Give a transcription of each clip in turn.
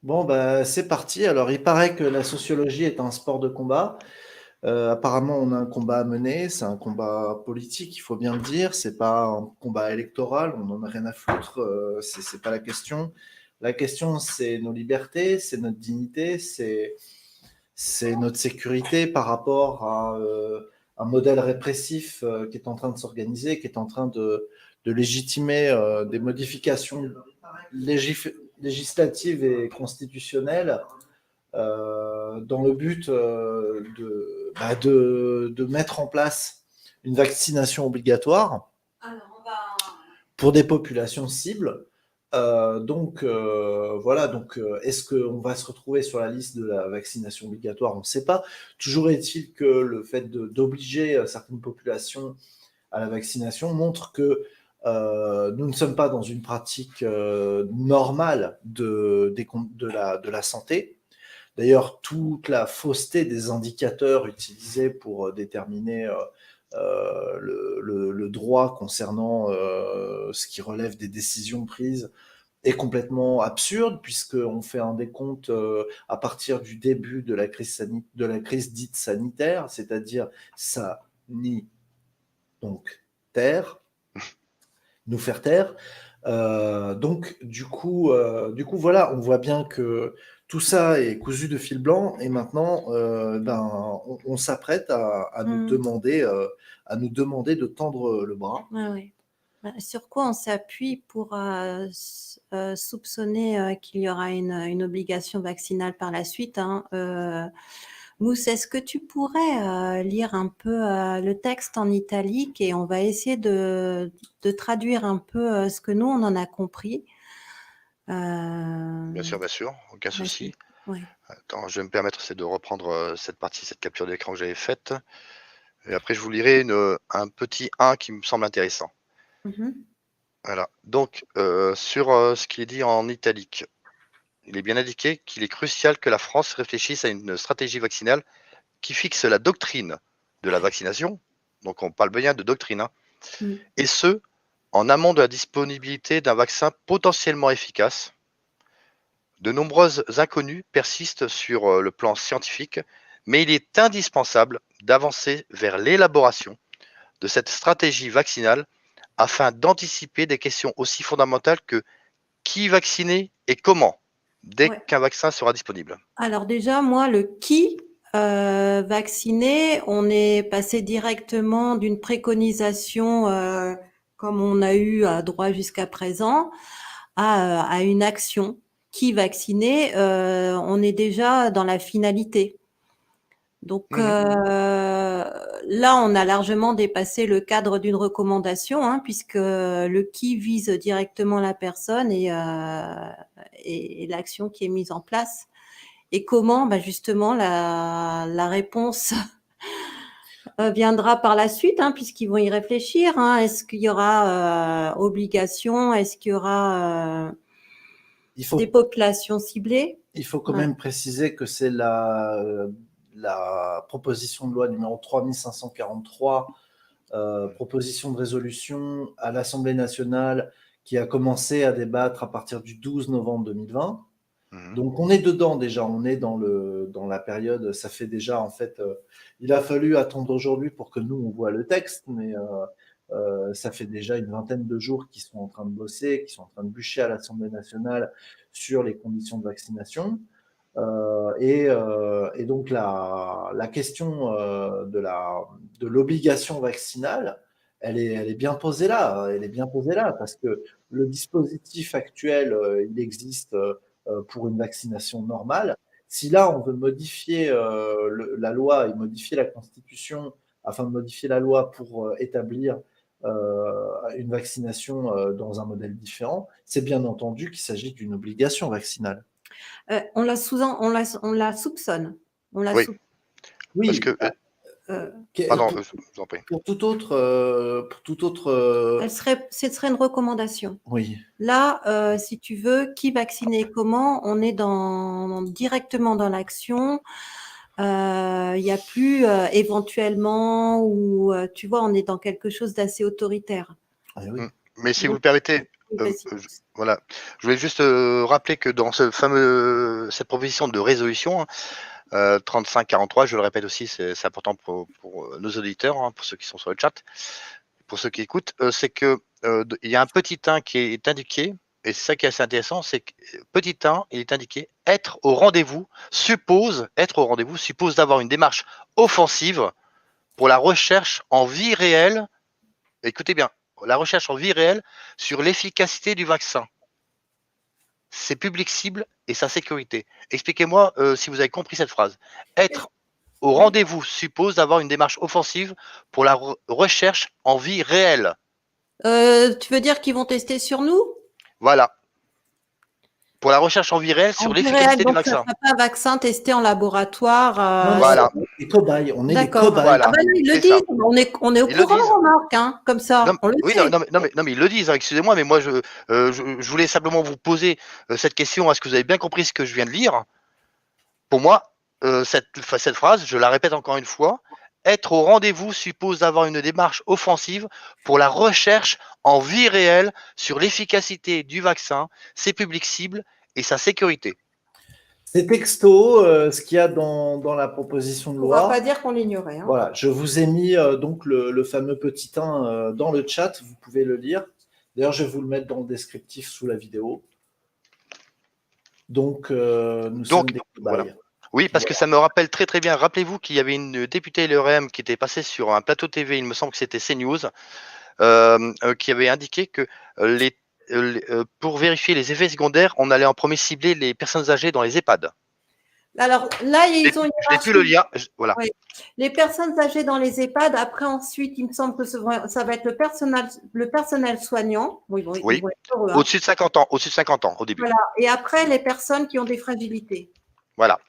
Bon, bah, c'est parti. Alors, il paraît que la sociologie est un sport de combat. Apparemment, on a un combat à mener. C'est un combat politique, il faut bien le dire. C'est pas un combat électoral. On n'en a rien à foutre. C'est pas la question. La question, c'est nos libertés, c'est notre dignité, c'est notre sécurité par rapport à un modèle répressif qui est en train de s'organiser, qui est en train de légitimer des modifications législatives et constitutionnelles dans le but de mettre en place une vaccination obligatoire pour des populations cibles. Voilà, est-ce qu'on va se retrouver sur la liste de la vaccination obligatoire? On ne sait pas. Toujours est-il que le fait d'obliger certaines populations à la vaccination montre que nous ne sommes pas dans une pratique normale de la santé. D'ailleurs, toute la fausseté des indicateurs utilisés pour déterminer le droit concernant ce qui relève des décisions prises est complètement absurde, puisqu'on fait un décompte à partir du début de la crise dite sanitaire, c'est-à-dire sanitaire, donc terre, nous faire taire. Voilà, on voit bien que tout ça est cousu de fil blanc et maintenant, on s'apprête à nous demander de tendre le bras. Ouais, ouais. Sur quoi on s'appuie pour soupçonner qu'il y aura une obligation vaccinale par la suite, hein, Mousse, est-ce que tu pourrais lire un peu le texte en italique et on va essayer de traduire un peu ce que nous, on en a compris. Bien sûr, aucun souci. Ouais. Attends, je vais me permettre de reprendre cette capture d'écran que j'avais faite. Et après, je vous lirai un petit 1 qui me semble intéressant. Voilà. Donc, sur ce qui est dit en italique, il est bien indiqué qu'il est crucial que la France réfléchisse à une stratégie vaccinale qui fixe la doctrine de la vaccination. Donc, on parle bien de doctrine, hein, et ce, en amont de la disponibilité d'un vaccin potentiellement efficace. De nombreuses inconnues persistent sur le plan scientifique, mais il est indispensable d'avancer vers l'élaboration de cette stratégie vaccinale afin d'anticiper des questions aussi fondamentales que qui vacciner et comment, dès qu'un vaccin sera disponible. Alors déjà, moi, le qui vacciner, on est passé directement d'une préconisation comme on a eu à droit jusqu'à présent à une action. Qui vacciner, on est déjà dans la finalité. Donc là, on a largement dépassé le cadre d'une recommandation, hein, puisque le qui vise directement la personne et l'action qui est mise en place. Et comment? Bah justement, la réponse viendra par la suite, hein, puisqu'ils vont y réfléchir. Hein. Est-ce qu'il y aura obligation? Est-ce qu'il y aura des populations ciblées? Il faut quand même préciser que c'est la proposition de loi numéro 3543, proposition de résolution à l'Assemblée nationale qui a commencé à débattre à partir du 12 novembre 2020. Donc on est dedans déjà, on est dans la période, ça fait déjà en fait, il a fallu attendre aujourd'hui pour que nous on voit le texte, mais ça fait déjà une vingtaine de jours qu'ils sont en train de bosser, qu'ils sont en train de bûcher à l'Assemblée nationale sur les conditions de vaccination. Et donc la question de l'obligation vaccinale, elle est bien posée là. Elle est bien posée là parce que le dispositif actuel, il existe pour une vaccination normale. Si là on veut modifier la loi et modifier la Constitution afin de modifier la loi pour établir une vaccination dans un modèle différent, c'est bien entendu qu'il s'agit d'une obligation vaccinale. On la soupçonne. Oui. Oui. Parce que, pardon, je vous en prie. Pour tout autre, ce serait une recommandation. Oui. Là, si tu veux, qui vacciner comment? On est directement dans l'action. Il n'y a plus éventuellement ou tu vois, on est dans quelque chose d'assez autoritaire. Ah oui. Mais si vous le permettez, voilà. Je voulais juste rappeler que dans cette proposition de résolution, 35-43, je le répète aussi, c'est important pour nos auditeurs, hein, pour ceux qui sont sur le chat, pour ceux qui écoutent, c'est que il y a un petit 1 qui est indiqué, et c'est ça qui est assez intéressant, c'est que petit 1, il est indiqué être au rendez-vous suppose d'avoir une démarche offensive pour la recherche en vie réelle. Écoutez bien, la recherche en vie réelle sur l'efficacité du vaccin, ses publics cibles et sa sécurité. Expliquez-moi si vous avez compris cette phrase. Être au rendez-vous suppose d'avoir une démarche offensive pour la recherche en vie réelle. Tu veux dire qu'ils vont tester sur nous? Voilà. Pour la recherche en vie réelle sur l'efficacité du vaccin. Donc, ça ne sera pas un vaccin testé en laboratoire. Voilà. Les cobayes, on est les D'accord. cobayes. Voilà. Ah ben, ils le disent, on est au courant, remarque, hein, comme ça. Non, on le oui, sait. non, mais ils le disent, hein, excusez-moi, mais moi je voulais simplement vous poser cette question. Est-ce que vous avez bien compris ce que je viens de lire? Pour moi, cette phrase, je la répète encore une fois, être au rendez-vous suppose d'avoir une démarche offensive pour la recherche en vie réelle sur l'efficacité du vaccin, ses publics cibles et sa sécurité. C'est texto, ce qu'il y a dans la proposition de loi. On ne va pas dire qu'on l'ignorait. Hein. Voilà, je vous ai mis donc le fameux petit 1 dans le chat, vous pouvez le lire. D'ailleurs, je vais vous le mettre dans le descriptif sous la vidéo. Donc, nous sommes des cobayes. Voilà. Oui, parce que ça me rappelle très très bien. Rappelez-vous qu'il y avait une députée LREM qui était passée sur un plateau TV, il me semble que c'était CNews, qui avait indiqué que pour vérifier les effets secondaires, on allait en premier cibler les personnes âgées dans les EHPAD. Alors là, ils ont une je n'ai plus le lien. Voilà. Oui. Les personnes âgées dans les EHPAD, après ensuite, il me semble que ça va être le personnel soignant. Bon, ils vont être heureux, hein. Au-dessus de 50 ans, au début. Voilà. Et après, les personnes qui ont des fragilités. Voilà.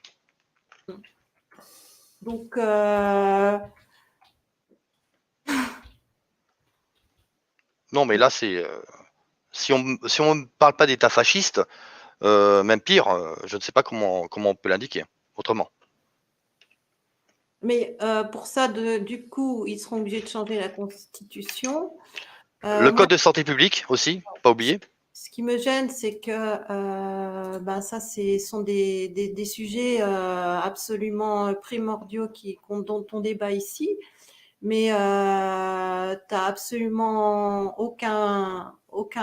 Donc, non, mais là, c'est si on ne parle pas d'état fasciste, même pire, je ne sais pas comment on peut l'indiquer autrement. Mais pour ça, du coup, ils seront obligés de changer la Constitution. Le code de santé publique aussi, pas oublier. Ce qui me gêne, c'est que ça, sont des sujets absolument primordiaux dont on débat ici, mais tu n'as absolument aucun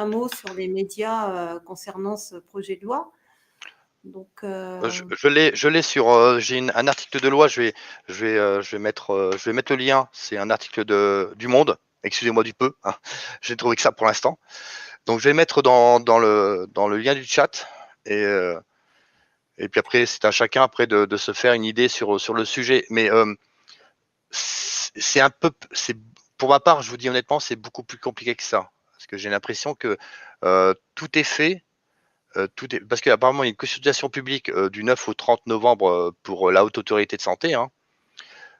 mot sur les médias concernant ce projet de loi. Donc, je l'ai sur. J'ai un article de loi. Je vais mettre le lien. C'est un article du Monde. Excusez-moi du peu. Hein. J'ai trouvé que ça pour l'instant. Donc je vais mettre dans le lien du chat et puis après c'est à chacun après de se faire une idée sur le sujet. Mais c'est pour ma part, je vous dis honnêtement, c'est beaucoup plus compliqué que ça parce que j'ai l'impression que tout est fait. Parce qu'apparemment il y a une consultation publique du 9 au 30 novembre pour la Haute Autorité de Santé, hein,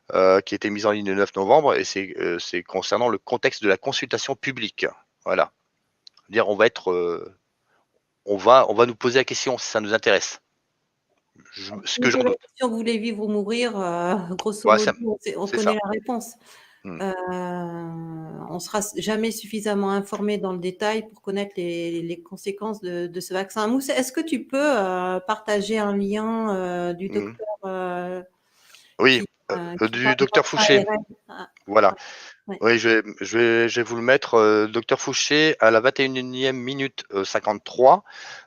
qui a été mise en ligne le 9 novembre, et c'est concernant le contexte de la consultation publique. Voilà. Dire on va nous poser la question si ça nous intéresse. La question voulez vivre ou mourir, grosso modo, on connaît la réponse. On sera jamais suffisamment informé dans le détail pour connaître les conséquences de ce vaccin. Mousse, est-ce que tu peux partager un lien du docteur du docteur Fouché. Voilà. Ouais. Oui, je vais vous le mettre. Docteur Fouché, à la 21e minute 53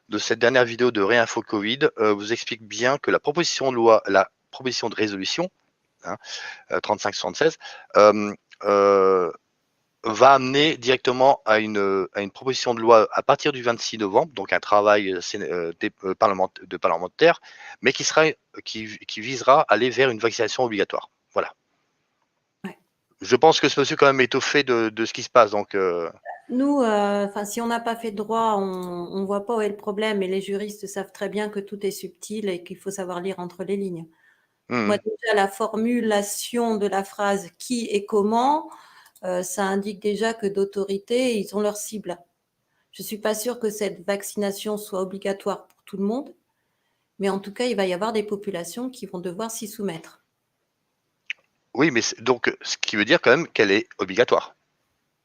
de cette dernière vidéo de Réinfo Covid, vous explique bien que la proposition de résolution, hein, 3576, va amener directement à une proposition de loi à partir du 26 novembre, donc un travail de parlementaire, mais qui visera à aller vers une vaccination obligatoire. Voilà. Ouais. Je pense que ce monsieur quand même est au fait de ce qui se passe. Donc, nous, si on n'a pas fait de droit, on ne voit pas où est le problème, et les juristes savent très bien que tout est subtil et qu'il faut savoir lire entre les lignes. Moi, déjà, la formulation de la phrase « qui et comment », ça indique déjà que d'autorité, ils ont leur cible. Je ne suis pas sûre que cette vaccination soit obligatoire pour tout le monde, mais en tout cas, il va y avoir des populations qui vont devoir s'y soumettre. Oui, mais donc, ce qui veut dire quand même qu'elle est obligatoire.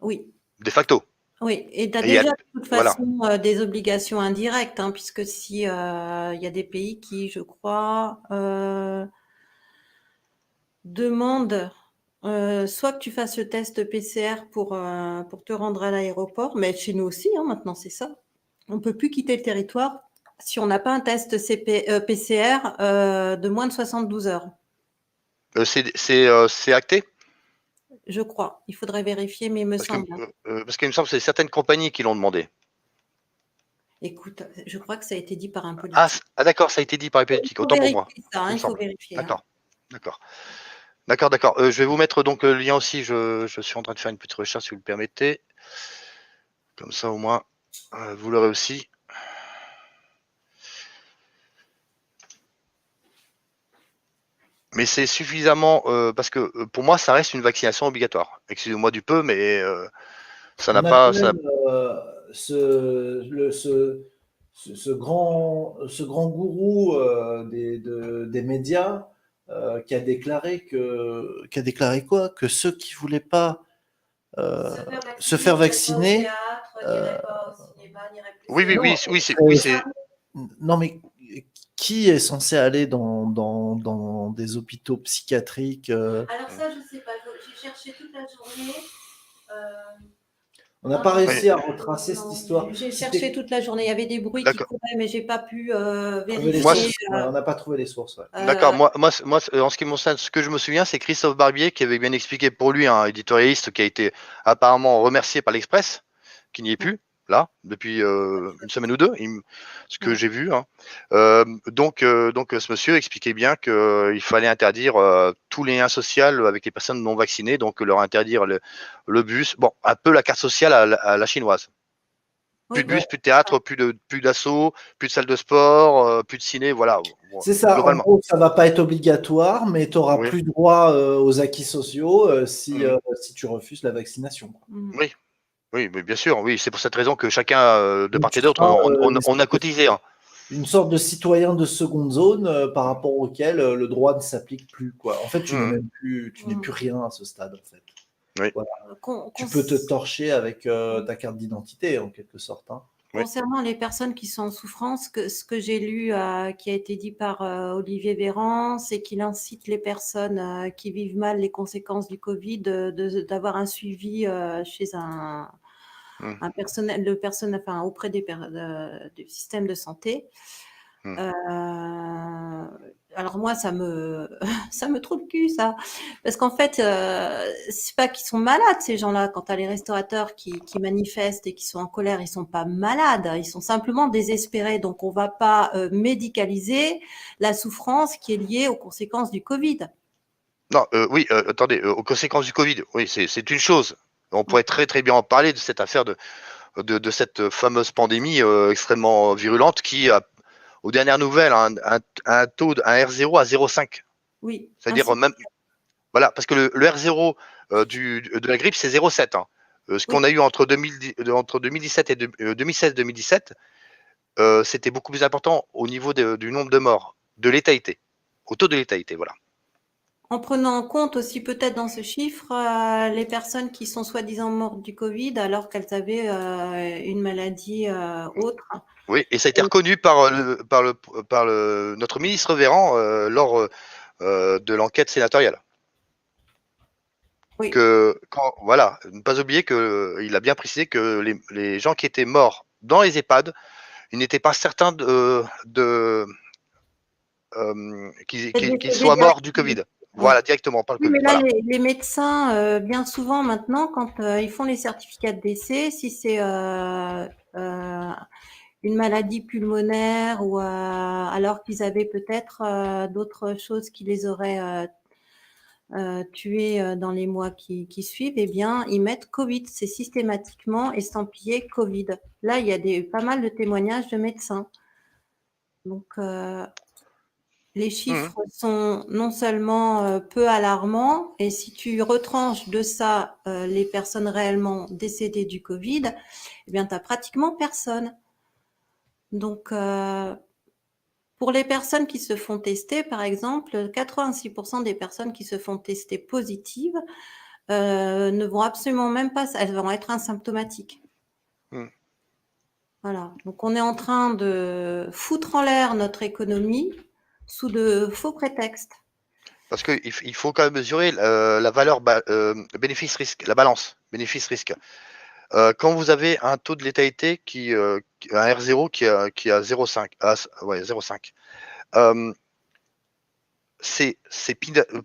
Oui. De facto. Oui, et tu as Et il y a, déjà de toute voilà. façon des obligations indirectes, hein, puisque si il y a des pays qui, je crois, demandent soit que tu fasses le test PCR pour te rendre à l'aéroport, mais chez nous aussi, hein, maintenant c'est ça. On ne peut plus quitter le territoire si on n'a pas un test PCR de moins de 72 heures. C'est acté? Je crois. Il faudrait vérifier, mais il me semble. Parce qu'il me semble que c'est certaines compagnies qui l'ont demandé. Écoute, je crois que ça a été dit par un Ah, politique. d'accord, ça a été dit par les Il politiques. faut Autant pour moi, vérifier ça, hein, il me il faut semble. vérifier. Hein. D'accord. Je vais vous mettre donc le lien aussi. Je suis en train de faire une petite recherche, si vous le permettez. Comme ça, au moins, vous l'aurez aussi. Mais c'est suffisamment parce que pour moi, ça reste une vaccination obligatoire. Excusez-moi du peu, mais ça n'a On a pas. quand même ce grand gourou des médias qui a déclaré quoi? Que ceux qui voulaient pas se faire vacciner, Oui, c'est. non mais qui est censé aller dans des hôpitaux psychiatriques Alors ça, je ne sais pas. J'ai cherché toute la journée. On n'a pas réussi à retracer cette histoire. J'ai cherché toute la journée. Il y avait des bruits qui couraient, mais j'ai pas pu vérifier. On n'a pas trouvé les sources. Ouais. D'accord. Moi, en ce qui me concerne, ce que je me souviens, c'est Christophe Barbier qui avait bien expliqué pour lui, un éditorialiste qui a été apparemment remercié par l'Express, qui n'y est plus là depuis une semaine ou deux, ce que j'ai vu. Hein. Donc, ce monsieur expliquait bien qu'il fallait interdire tous les liens sociaux avec les personnes non vaccinées, donc leur interdire le bus, bon, un peu la carte sociale à la chinoise. Plus de bus, plus de théâtre, plus d'assaut, plus de salle de sport, plus de ciné, voilà. Bon, c'est ça, globalement. en gros, ça va pas être obligatoire, mais tu n'auras plus droit aux acquis sociaux si tu refuses la vaccination. Oui, mais bien sûr, oui, c'est pour cette raison que chacun, de part et d'autre, on a cotisé. Hein. Une sorte de citoyen de seconde zone par rapport auquel le droit ne s'applique plus. Quoi. En fait, tu n'es plus rien à ce stade. En fait. Oui. Voilà. Tu peux te torcher avec ta carte d'identité, en quelque sorte. Hein. Concernant les personnes qui sont en souffrance, ce que j'ai lu, qui a été dit par Olivier Véran, c'est qu'il incite les personnes qui vivent mal les conséquences du Covid d'avoir un suivi chez un personnel, enfin, auprès du système de santé. Alors moi, ça me trouve le cul, ça. Parce qu'en fait, c'est pas qu'ils sont malades, ces gens-là. Quand tu as les restaurateurs qui manifestent et qui sont en colère, ils sont pas malades. Ils sont simplement désespérés. Donc, on va pas médicaliser la souffrance qui est liée aux conséquences du Covid. Non, oui, attendez, aux conséquences du Covid, oui, c'est une chose. On pourrait très très bien en parler de cette affaire de cette fameuse pandémie extrêmement virulente qui a, aux dernières nouvelles, un taux un R0 à 0,5. Oui. C'est-à-dire même, voilà, parce que le R0 de la grippe, c'est 0,7. Hein. Ce qu'on a eu entre 2017 et 2016-2017, c'était beaucoup plus important au niveau du nombre de morts, de létalité, au taux de létalité, voilà. En prenant en compte aussi peut-être dans ce chiffre les personnes qui sont soi-disant mortes du Covid alors qu'elles avaient une maladie autre. Oui, et ça a été reconnu par notre ministre Véran lors de l'enquête sénatoriale. Oui. Voilà, ne pas oublier qu'il a bien précisé que les gens qui étaient morts dans les EHPAD, ils n'étaient pas certains qu'ils soient morts du Covid. Voilà, directement par le Covid. Mais là, les médecins, bien souvent maintenant, quand ils font les certificats de décès, si c'est une maladie pulmonaire ou alors qu'ils avaient peut-être d'autres choses qui les auraient tués dans les mois qui suivent, eh bien, ils mettent Covid. C'est systématiquement estampillé Covid. Là, il y a pas mal de témoignages de médecins. Donc, les chiffres sont non seulement peu alarmants, et si tu retranches de ça les personnes réellement décédées du Covid, eh bien, tu n'as pratiquement personne. Donc, pour les personnes qui se font tester, par exemple, 86% des personnes qui se font tester positives ne vont absolument même pas, elles vont être asymptomatiques. Voilà. Donc, on est en train de foutre en l'air notre économie sous de faux prétextes. Parce qu'il faut quand même mesurer la valeur bénéfice-risque, la balance bénéfice-risque. Quand vous avez un taux de létalité un R0 qui a 0,5, ouais, 0,5,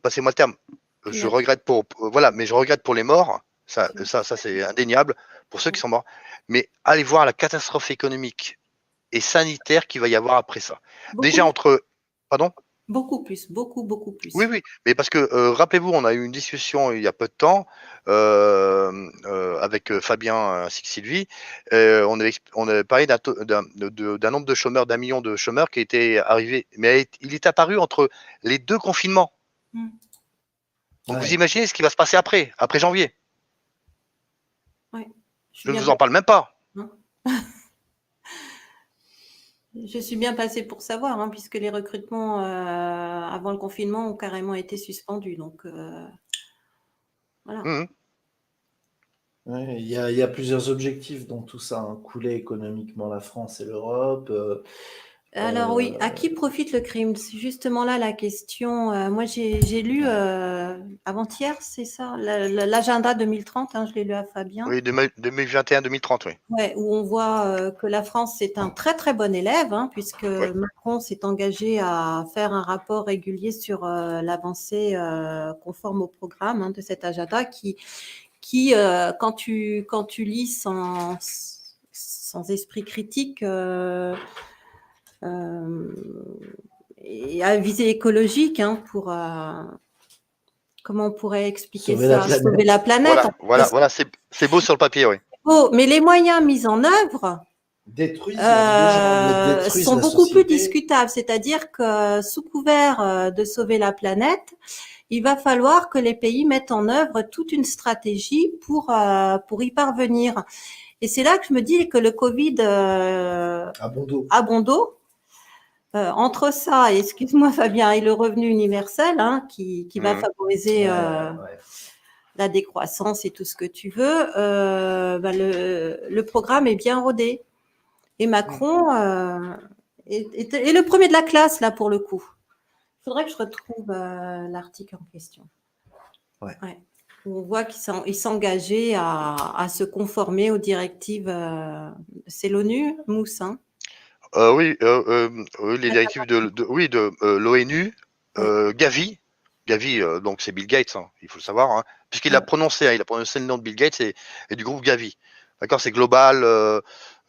passez-moi le terme, je regrette voilà, mais je regrette pour les morts, ça c'est indéniable, pour ceux qui sont morts, mais allez voir la catastrophe économique et sanitaire qu'il va y avoir après ça. Déjà pardon? Beaucoup plus, beaucoup plus. Oui, mais parce que rappelez-vous, on a eu une discussion il y a peu de temps avec Fabien ainsi que Sylvie. On avait parlé d'un nombre de chômeurs, d'1 million de chômeurs qui était arrivé, mais il est apparu entre les 2 confinements. Donc vous imaginez ce qui va se passer après janvier. Ouais. Je ne vous en parle même pas. Je suis bien passée pour savoir, hein, puisque les recrutements avant le confinement ont carrément été suspendus. Donc, voilà. Ouais, il y a plusieurs objectifs dans tout ça, hein. Couler économiquement la France et l'Europe. Alors oui, à qui profite le crime? C'est justement là la question. Moi, j'ai lu avant-hier, c'est ça, l'agenda 2030, hein, je l'ai lu à Fabien. Oui, 2021-2030, oui. Ouais, où on voit que la France est un très très bon élève, hein, puisque Macron s'est engagé à faire un rapport régulier sur l'avancée conforme au programme, hein, de cet agenda qui quand tu lis sans esprit critique et à visée écologique, hein, pour comment on pourrait expliquer ça? Sauver la planète. Voilà, c'est beau sur le papier, oui. Oh, mais les moyens mis en œuvre sont beaucoup plus discutables. C'est-à-dire que sous couvert de sauver la planète, il va falloir que les pays mettent en œuvre toute une stratégie pour y parvenir. Et c'est là que je me dis que le Covid à bon dos, entre ça, et excuse-moi Fabien, et le revenu universel, hein, qui va favoriser la décroissance et tout ce que tu veux, le programme est bien rodé. Et Macron est le premier de la classe, là, pour le coup. Il faudrait que je retrouve l'article en question. Ouais. On voit qu'il s'engageait à se conformer aux directives. C'est l'ONU, Mousse, hein? Oui, les directives de l'ONU, Gavi, donc c'est Bill Gates, hein, il faut le savoir, hein, puisqu'il a prononcé le nom de Bill Gates et du groupe Gavi. D'accord, c'est Global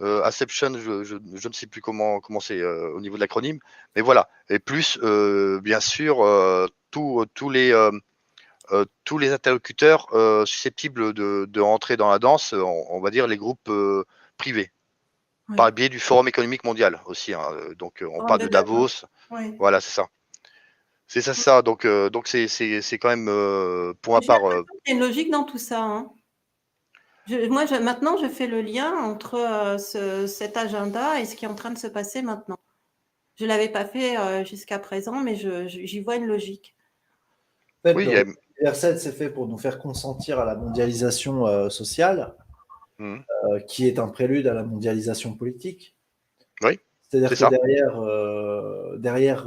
Acception, je ne sais plus comment c'est au niveau de l'acronyme, mais voilà. Et plus, bien sûr, tous les interlocuteurs susceptibles de rentrer dans la danse, on va dire les groupes privés. Par le biais du Forum économique mondial aussi, hein. Donc on parle de Davos, voilà, c'est ça. C'est ça. Donc c'est quand même pour ma part. Il y a une logique dans tout ça, hein. Maintenant, je fais le lien entre cet agenda et ce qui est en train de se passer maintenant. Je ne l'avais pas fait jusqu'à présent, mais j'y vois une logique. En fait, l'universel, c'est fait pour nous faire consentir à la mondialisation sociale, qui est un prélude à la mondialisation politique. Oui. C'est-à-dire que derrière,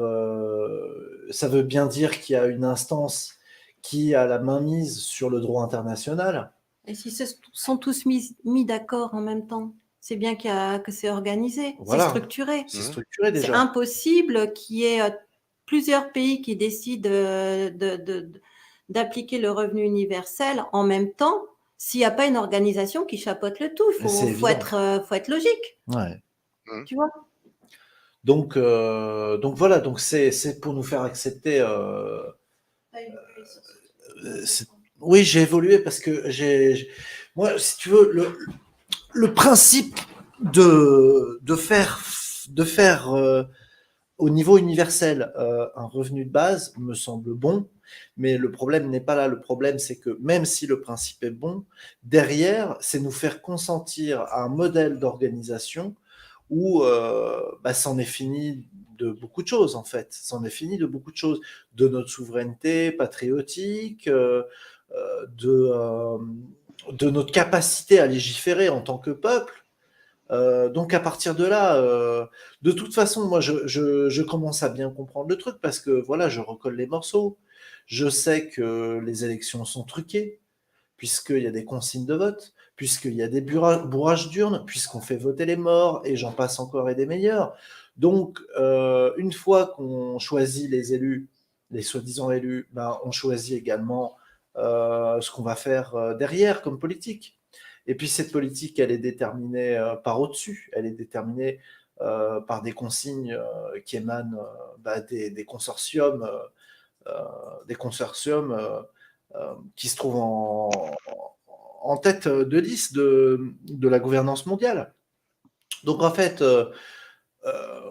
ça veut bien dire qu'il y a une instance qui a la main mise sur le droit international. Et si se sont tous mis d'accord en même temps, c'est bien que c'est organisé, voilà. C'est structuré. C'est structuré déjà. C'est impossible qu'il y ait plusieurs pays qui décident d'appliquer le revenu universel en même temps s'il n'y a pas une organisation qui chapeaute le tout. Il faut être logique. Ouais. Tu vois? Donc voilà, donc c'est pour nous faire accepter. Oui, j'ai évolué parce que moi, si tu veux, le principe de faire au niveau universel un revenu de base me semble bon, mais le problème n'est pas là. Le problème, c'est que même si le principe est bon, derrière, c'est nous faire consentir à un modèle d'organisation où c'en est fini de beaucoup de choses, en fait. C'en est fini de beaucoup de choses, de notre souveraineté patriotique, de notre capacité à légiférer en tant que peuple. Donc à partir de là, de toute façon, moi je commence à bien comprendre le truc parce que voilà, je recolle les morceaux. Je sais que les élections sont truquées, puisqu'il y a des consignes de vote, puisqu'il y a des bourrages d'urnes, puisqu'on fait voter les morts, et j'en passe encore et des meilleurs. Donc, une fois qu'on choisit les élus, les soi-disant élus, ben, on choisit également ce qu'on va faire derrière comme politique. Et puis cette politique, elle est déterminée par au-dessus, elle est déterminée par des consignes qui émanent des consortiums, des consortiums qui se trouvent en tête de liste de la gouvernance mondiale. Donc en fait,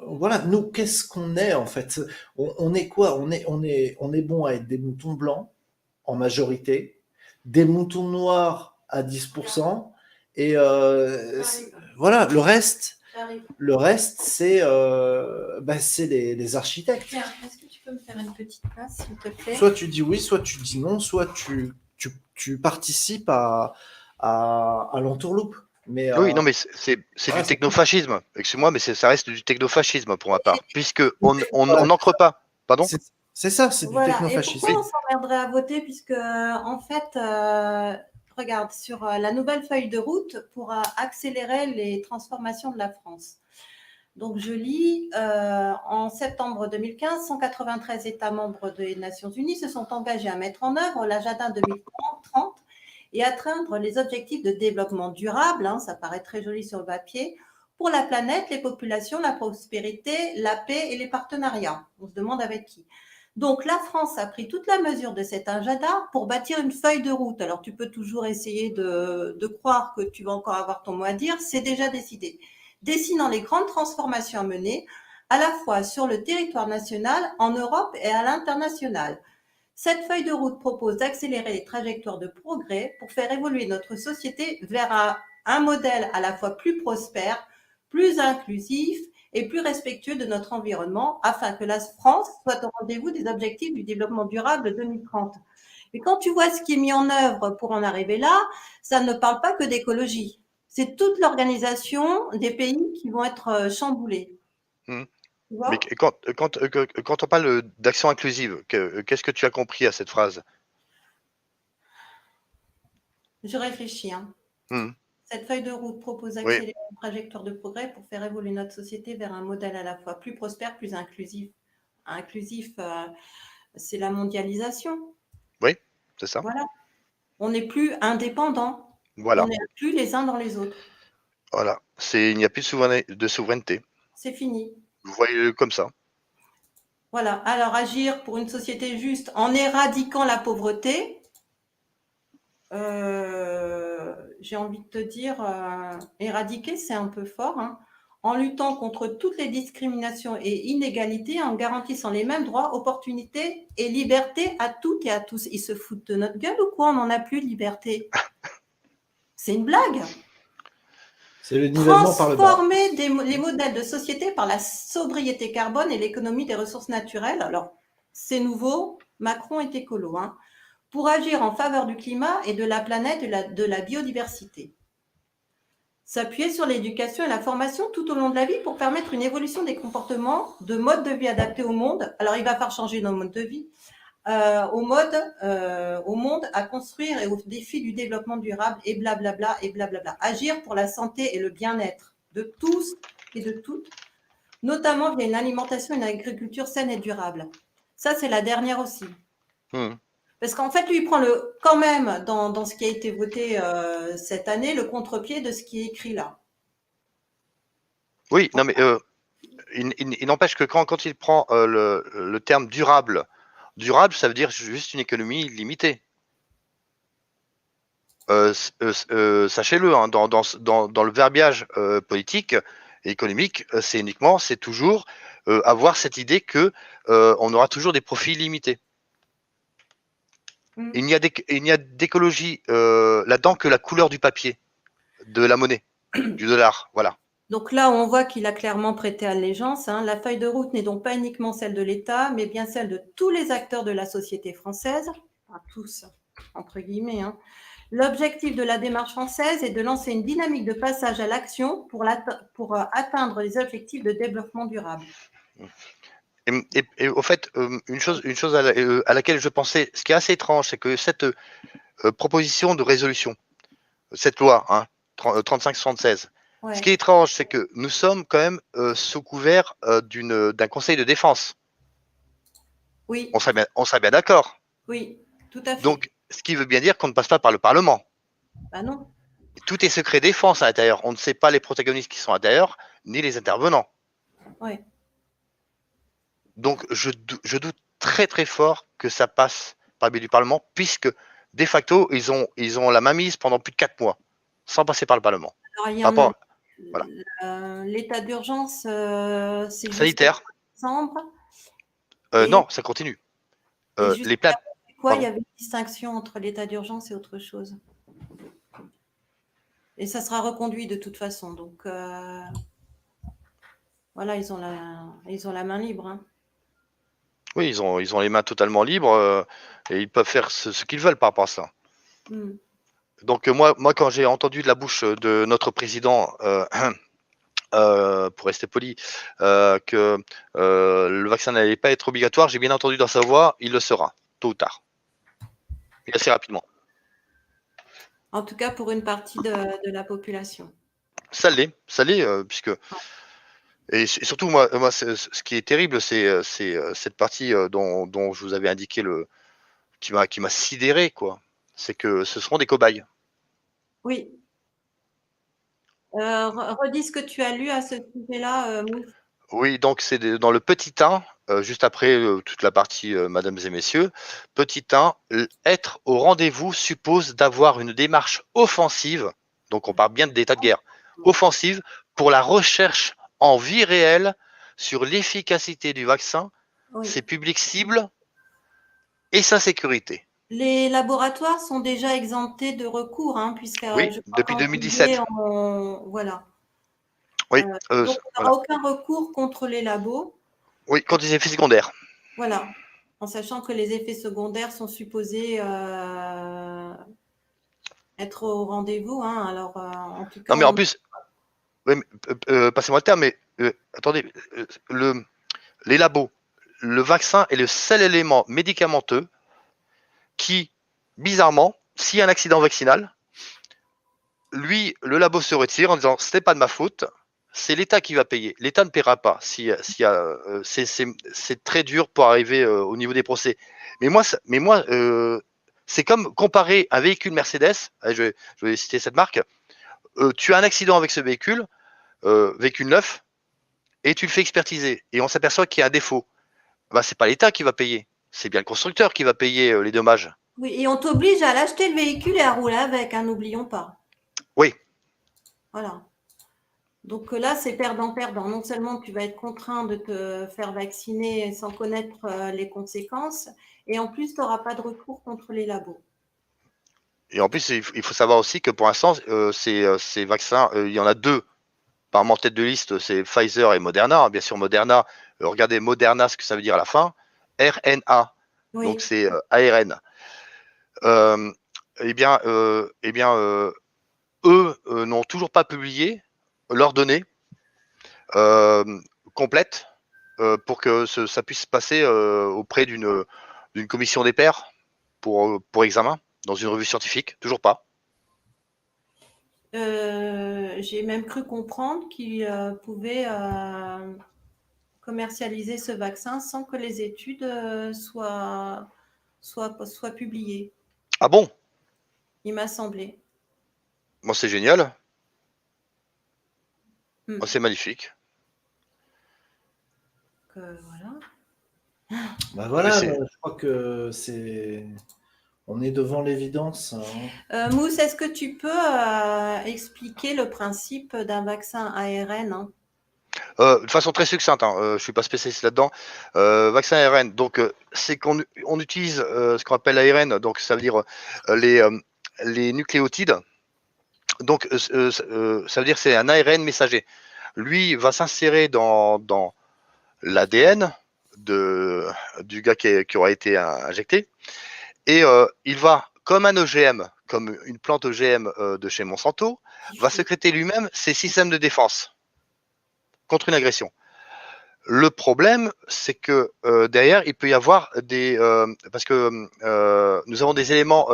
voilà, nous, qu'est-ce qu'on est en fait? On est quoi? On est bon à être des moutons blancs en majorité, des moutons noirs à 10%, et voilà, le reste, c'est les architectes. Tiens, est-ce que tu peux me faire une petite place, s'il te plaît? Soit tu dis oui, soit tu dis non, soit tu participes à l'entourloupe. Mais Oui, non, mais c'est voilà, du technofascisme. Excuse-moi, mais ça reste du technofascisme pour ma part, puisque on n'ancre pas. Pardon? c'est ça, c'est du Voilà. Et technofascisme. pourquoi on s'emmerderait à voter? Puisque, en fait, regarde, sur la nouvelle feuille de route pour accélérer les transformations de la France. Donc, je lis, en septembre 2015, 193 États membres des Nations Unies se sont engagés à mettre en œuvre l'agenda 2030 et atteindre les objectifs de développement durable, hein, ça paraît très joli sur le papier, pour la planète, les populations, la prospérité, la paix et les partenariats. On se demande avec qui. Donc, la France a pris toute la mesure de cet agenda pour bâtir une feuille de route. Alors, tu peux toujours essayer de croire que tu vas encore avoir ton mot à dire, c'est déjà décidé. Dessinant les grandes transformations à mener, à la fois sur le territoire national, en Europe et à l'international. Cette feuille de route propose d'accélérer les trajectoires de progrès pour faire évoluer notre société vers un modèle à la fois plus prospère, plus inclusif et plus respectueux de notre environnement, afin que la France soit au rendez-vous des objectifs du développement durable 2030. Mais quand tu vois ce qui est mis en œuvre pour en arriver là, ça ne parle pas que d'écologie. C'est toute l'organisation des pays qui vont être chamboulés. Mmh. Tu vois? Mais quand on parle d'action inclusive, qu'est-ce que tu as compris à cette phrase? Je réfléchis, hein. Mmh. Cette feuille de route propose Oui, d'accélérer une trajectoire de progrès pour faire évoluer notre société vers un modèle à la fois plus prospère, plus inclusif. Inclusif, c'est la mondialisation. oui, c'est ça. Voilà. On n'est plus indépendants. On Voilà, n'est plus les uns dans les autres. voilà. Il n'y a plus de souveraineté. C'est fini. Vous voyez comme ça. Voilà. Alors, agir pour une société juste en éradiquant la pauvreté, j'ai envie de te dire, éradiquer, c'est un peu fort, hein. En luttant contre toutes les discriminations et inégalités, en garantissant les mêmes droits, opportunités et libertés à toutes et à tous. Ils se foutent de notre gueule ou quoi? On n'en a plus de liberté. C'est une blague. C'est le nivellement par le bas. Transformer les modèles de société par la sobriété carbone et l'économie des ressources naturelles. Alors, c'est nouveau, Macron est écolo, hein, pour agir en faveur du climat et de la planète et de la biodiversité. S'appuyer sur l'éducation et la formation tout au long de la vie pour permettre une évolution des comportements, de modes de vie adaptés au monde. Alors, il va falloir changer nos modes de vie, au monde à construire et aux défis du développement durable et blablabla et blablabla. Agir pour la santé et le bien-être de tous et de toutes, notamment via une alimentation et une agriculture saine et durable. Ça, c'est la dernière aussi. Mmh. Parce qu'en fait, lui, il prend quand même, dans ce qui a été voté cette année, le contre-pied de ce qui est écrit là. Oui, non, mais il n'empêche que quand il prend le terme durable, ça veut dire juste une économie limitée. Sachez-le, hein, dans le verbiage politique et économique, c'est toujours avoir cette idée que on aura toujours des profits limités. Il n'y a d'écologie là-dedans que la couleur du papier, de la monnaie, du dollar, voilà. Donc là, on voit qu'il a clairement prêté allégeance, hein. La feuille de route n'est donc pas uniquement celle de l'État, mais bien celle de tous les acteurs de la société française, enfin, tous, entre guillemets, hein. L'objectif de la démarche française est de lancer une dynamique de passage à l'action pour atteindre les objectifs de développement durable. Et au fait, une chose à laquelle je pensais, ce qui est assez étrange, c'est que cette proposition de résolution, cette loi, hein, 3576, Ouais. ce qui est étrange, c'est que nous sommes quand même sous couvert d'un conseil de défense. Oui. On serait bien d'accord. Oui, tout à fait. Donc, ce qui veut bien dire qu'on ne passe pas par le Parlement. Bah non. Tout est secret défense à l'intérieur. On ne sait pas les protagonistes qui sont à l'intérieur, ni les intervenants. Ouais. Donc, je doute très très fort que ça passe par le biais du Parlement, puisque de facto, ils ont la main mise pendant plus de 4 mois, sans passer par le Parlement. Alors, il y Par en a, voilà. l'état d'urgence, c'est Sanitaire. décembre. Non, ça continue. Les plaintes. Quoi, il y avait une distinction entre l'état d'urgence et autre chose. Et ça sera reconduit de toute façon. Donc, voilà, ils ont la main libre. Hein. Oui, ils ont les mains totalement libres et ils peuvent faire ce qu'ils veulent par rapport à ça. Mm. Donc moi, quand j'ai entendu de la bouche de notre président, pour rester poli, que le vaccin n'allait pas être obligatoire, j'ai bien entendu dans sa voix, il le sera, tôt ou tard. Et assez rapidement. En tout cas, pour une partie de la population. Ça l'est, puisque... Et surtout, moi ce qui est terrible, c'est cette partie dont je vous avais indiqué, qui m'a sidéré, quoi. C'est que ce seront des cobayes. Oui. Redis ce que tu as lu à ce sujet-là, Mousse. Oui, donc c'est dans le petit 1, juste après toute la partie mesdames et messieurs. Petit 1, être au rendez-vous suppose d'avoir une démarche offensive, donc on parle bien d'état de guerre, offensive pour la recherche en vie réelle sur l'efficacité du vaccin, ses publics cibles et sa sécurité. Les laboratoires sont déjà exemptés de recours, hein, puisque oui, depuis 2017. Voilà. Oui, donc, on n'aura voilà. aucun recours contre les labos. Oui, contre les effets secondaires. Voilà, en sachant que les effets secondaires sont supposés être au rendez-vous. Hein, alors, en tout cas, non, mais en plus, passez-moi le terme, mais attendez, les labos, le vaccin est le seul élément médicamenteux qui, bizarrement, s'il y a un accident vaccinal, lui, le labo se retire en disant « ce n'est pas de ma faute ». C'est l'État qui va payer. L'État ne paiera pas. C'est très dur pour arriver au niveau des procès. Mais moi, c'est comme comparer un véhicule Mercedes. Je vais citer cette marque. Tu as un accident avec ce véhicule neuf, et tu le fais expertiser. Et on s'aperçoit qu'il y a un défaut. Ben, c'est pas l'État qui va payer. C'est bien le constructeur qui va payer les dommages. Oui, et on t'oblige à l'acheter le véhicule et à rouler avec, hein, n'oublions pas. Oui. Voilà. Donc là, c'est perdant-perdant. Non seulement tu vas être contraint de te faire vacciner sans connaître les conséquences, et en plus, tu n'auras pas de recours contre les labos. Et en plus, il faut savoir aussi que pour l'instant, ces vaccins, il y en a deux par en tête de liste, c'est Pfizer et Moderna. Bien sûr, Moderna, regardez Moderna, ce que ça veut dire à la fin, RNA, oui. Donc c'est ARN. Eux n'ont toujours pas publié leurs données complètes pour que ça puisse passer auprès d'une commission des pairs pour examen dans une revue scientifique. Toujours pas. J'ai même cru comprendre qu'ils pouvaient commercialiser ce vaccin sans que les études soient publiées. Ah bon? Il m'a semblé. Moi, c'est génial. Moi, c'est magnifique. Voilà. Bah voilà, je crois que on est devant l'évidence. Hein. Mousse, est-ce que tu peux expliquer le principe d'un vaccin ARN, hein? De façon très succincte, hein, je ne suis pas spécialiste là-dedans. Vaccin ARN, donc c'est qu'on utilise ce qu'on appelle l'ARN, donc ça veut dire les nucléotides. Donc ça veut dire que c'est un ARN messager. Lui va s'insérer dans l'ADN du gars qui aura été injecté, et il va, comme un OGM, comme une plante OGM de chez Monsanto, va sécréter lui-même ses systèmes de défense contre une agression. Le problème, c'est que derrière, il peut y avoir des... parce que nous avons des éléments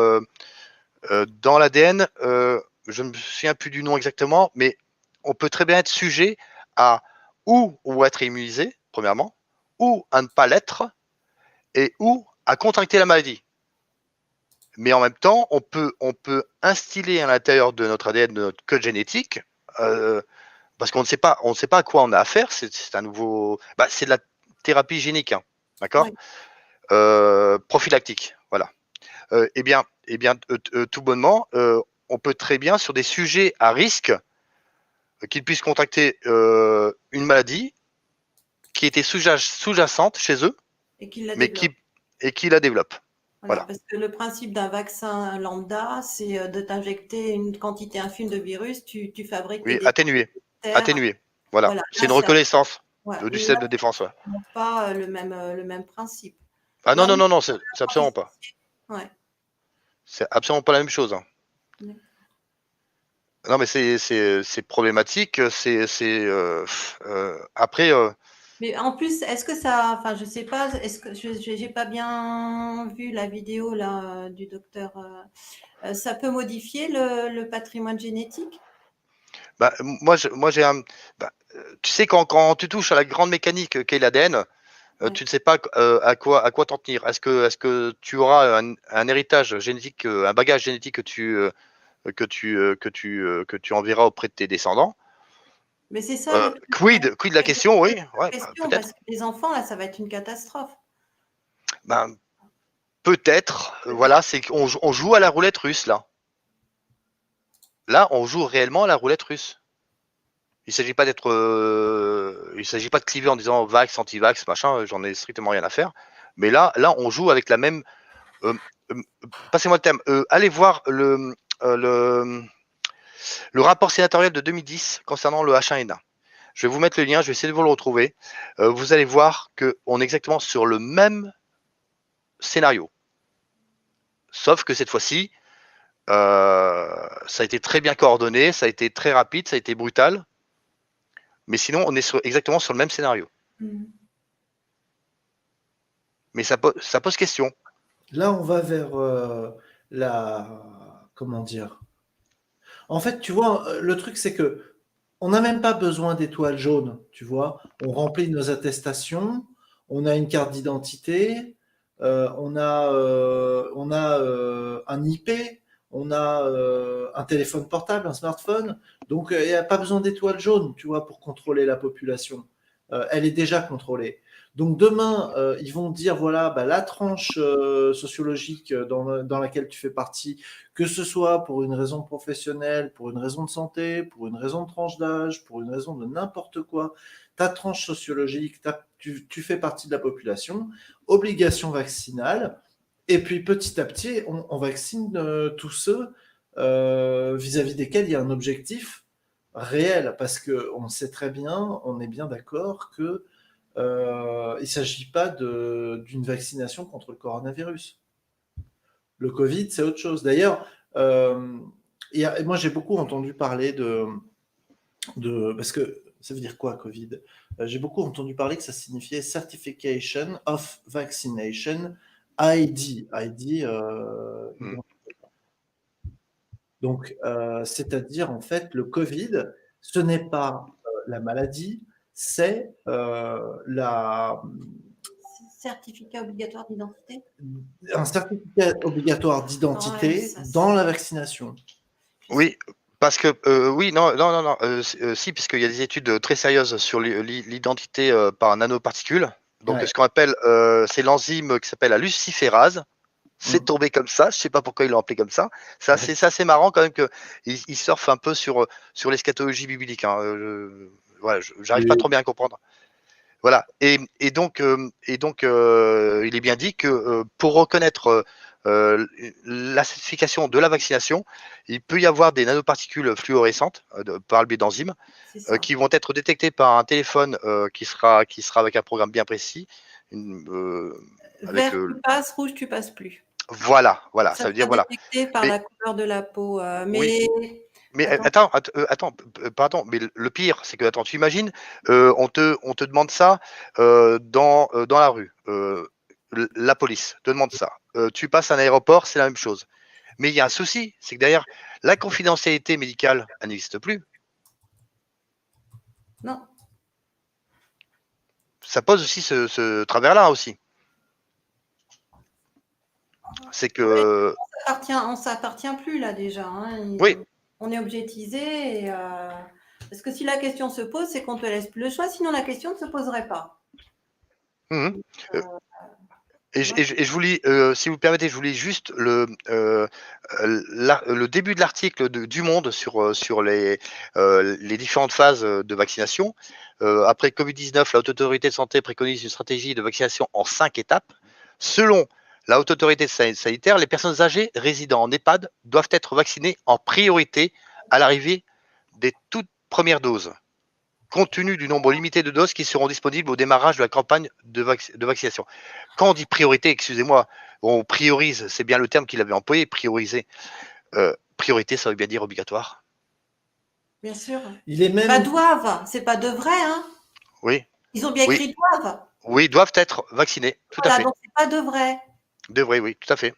dans l'ADN, je ne me souviens plus du nom exactement, mais on peut très bien être sujet à ou être immunisé, premièrement, ou à ne pas l'être, et ou à contracter la maladie. Mais en même temps, on peut instiller à l'intérieur de notre ADN, de notre code génétique, parce qu'on ne sait pas à quoi on a affaire. C'est un nouveau, c'est de la thérapie génique, hein, d'accord, prophylactique, voilà. Eh bien, tout bonnement, on peut très bien sur des sujets à risque qu'ils puissent contracter une maladie qui était sous-jacente chez eux, et qui la mais qui la développe. Voilà. Parce que le principe d'un vaccin lambda, c'est de t'injecter une quantité infime de virus, tu fabriques Oui, des atténué. Voilà. C'est une reconnaissance du système de défense. Ouais. Pas le même principe. Ah non, c'est absolument pas. Ouais. C'est absolument pas la même chose. Hein. Ouais. Non, mais c'est problématique. Après. Mais en plus, est-ce que ça, enfin, je sais pas, est-ce que j'ai pas bien vu la vidéo là du docteur. Ça peut modifier le patrimoine génétique? Moi j'ai un. Tu sais, quand tu touches à la grande mécanique qu'est l'ADN, tu ne sais pas à quoi t'en tenir. Est-ce que tu auras un héritage génétique, un bagage génétique que tu enverras auprès de tes descendants? Mais c'est ça. Quid de la question, oui. Ouais, peut-être. Parce que les enfants, là, ça va être une catastrophe. Peut-être. Voilà, c'est qu'on joue à la roulette russe, là. Là, on joue réellement à la roulette russe. Il s'agit pas il s'agit pas de cliver en disant vax, anti-vax, machin. J'en ai strictement rien à faire. Mais là, on joue avec la même. Passez-moi le terme. Allez voir le rapport sénatorial de 2010 concernant le H1N1. Je vais vous mettre le lien. Je vais essayer de vous le retrouver. Vous allez voir qu'on est exactement sur le même scénario. Sauf que cette fois-ci, ça a été très bien coordonné, ça a été très rapide, ça a été brutal. Mais sinon, on est exactement sur le même scénario. Mais ça pose question. Là, on va vers comment dire. En fait, tu vois, le truc, c'est que on n'a même pas besoin d'étoiles jaunes, tu vois. On remplit nos attestations, on a une carte d'identité, on a un IP, on a un téléphone portable, un smartphone. Donc, il n'y a pas besoin d'étoiles jaunes, tu vois, pour contrôler la population. Elle est déjà contrôlée. Donc demain, ils vont dire, voilà, la tranche sociologique dans laquelle tu fais partie, que ce soit pour une raison professionnelle, pour une raison de santé, pour une raison de tranche d'âge, pour une raison de n'importe quoi, ta tranche sociologique, tu fais partie de la population, obligation vaccinale, et puis petit à petit, on vaccine tous ceux vis-à-vis desquels il y a un objectif réel, parce qu'on sait très bien, on est bien d'accord que il ne s'agit pas d'une vaccination contre le coronavirus. Le Covid, c'est autre chose. D'ailleurs, moi, j'ai beaucoup entendu parler parce que ça veut dire quoi, Covid? J'ai beaucoup entendu parler que ça signifiait Certification of Vaccination, ID. Donc, c'est-à-dire, en fait, le Covid, ce n'est pas la maladie, c'est certificat obligatoire d'identité. Un certificat obligatoire d'identité dans la vaccination. Oui, parce que oui, non, si, puisqu'il y a des études très sérieuses sur l'identité par nanoparticules. Donc, ce qu'on appelle, c'est l'enzyme qui s'appelle la luciférase. C'est tombé comme ça, je sais pas pourquoi ils l'ont appelé comme ça. C'est assez marrant quand même qu'ils surfent un peu sur l'eschatologie biblique. Hein. Voilà, j'arrive pas trop bien à comprendre. Voilà. Et donc, il est bien dit que pour reconnaître la certification de la vaccination, il peut y avoir des nanoparticules fluorescentes par le biais d'enzymes qui vont être détectées par un téléphone qui sera avec un programme bien précis. Vert, tu passes, rouge, tu passes plus. Voilà, voilà, Ça ça veut dire sera voilà. détecté par Mais la couleur de la peau. oui, mais Attends. attends, pardon, mais le pire, c'est que, attends, tu imagines, on te demande ça dans la rue. La police te demande ça. Tu passes à un aéroport, c'est la même chose. Mais il y a un souci, c'est que derrière, la confidentialité médicale, elle n'existe plus. Non. Ça pose aussi ce travers-là aussi. C'est Oui, que, on s'appartient plus là déjà. Hein. oui, On est objetisé. Parce que si la question se pose, c'est qu'on te laisse plus le choix. Sinon, la question ne se poserait pas. mhm. Euh, ouais. Et je vous lis, si vous le permettez, je vous lis juste le début de l'article du Monde sur les différentes phases de vaccination. Après Covid-19, la Haute Autorité de Santé préconise une stratégie de vaccination en 5 étapes. Selon la Haute Autorité sanitaire, les personnes âgées résidant en EHPAD doivent être vaccinées en priorité à l'arrivée des toutes premières doses, compte tenu du nombre limité de doses qui seront disponibles au démarrage de la campagne de vaccination. Quand on dit priorité, excusez-moi, on priorise, c'est bien le terme qu'il avait employé, prioriser. Priorité, ça veut bien dire obligatoire. Bien sûr. Il est Pas même, doivent, c'est pas devrait. Hein. Oui, Ils ont bien oui, écrit doivent. oui, doivent être vaccinés, tout à Voilà, fait. donc c'est pas devrait. Devraient, oui, tout à fait.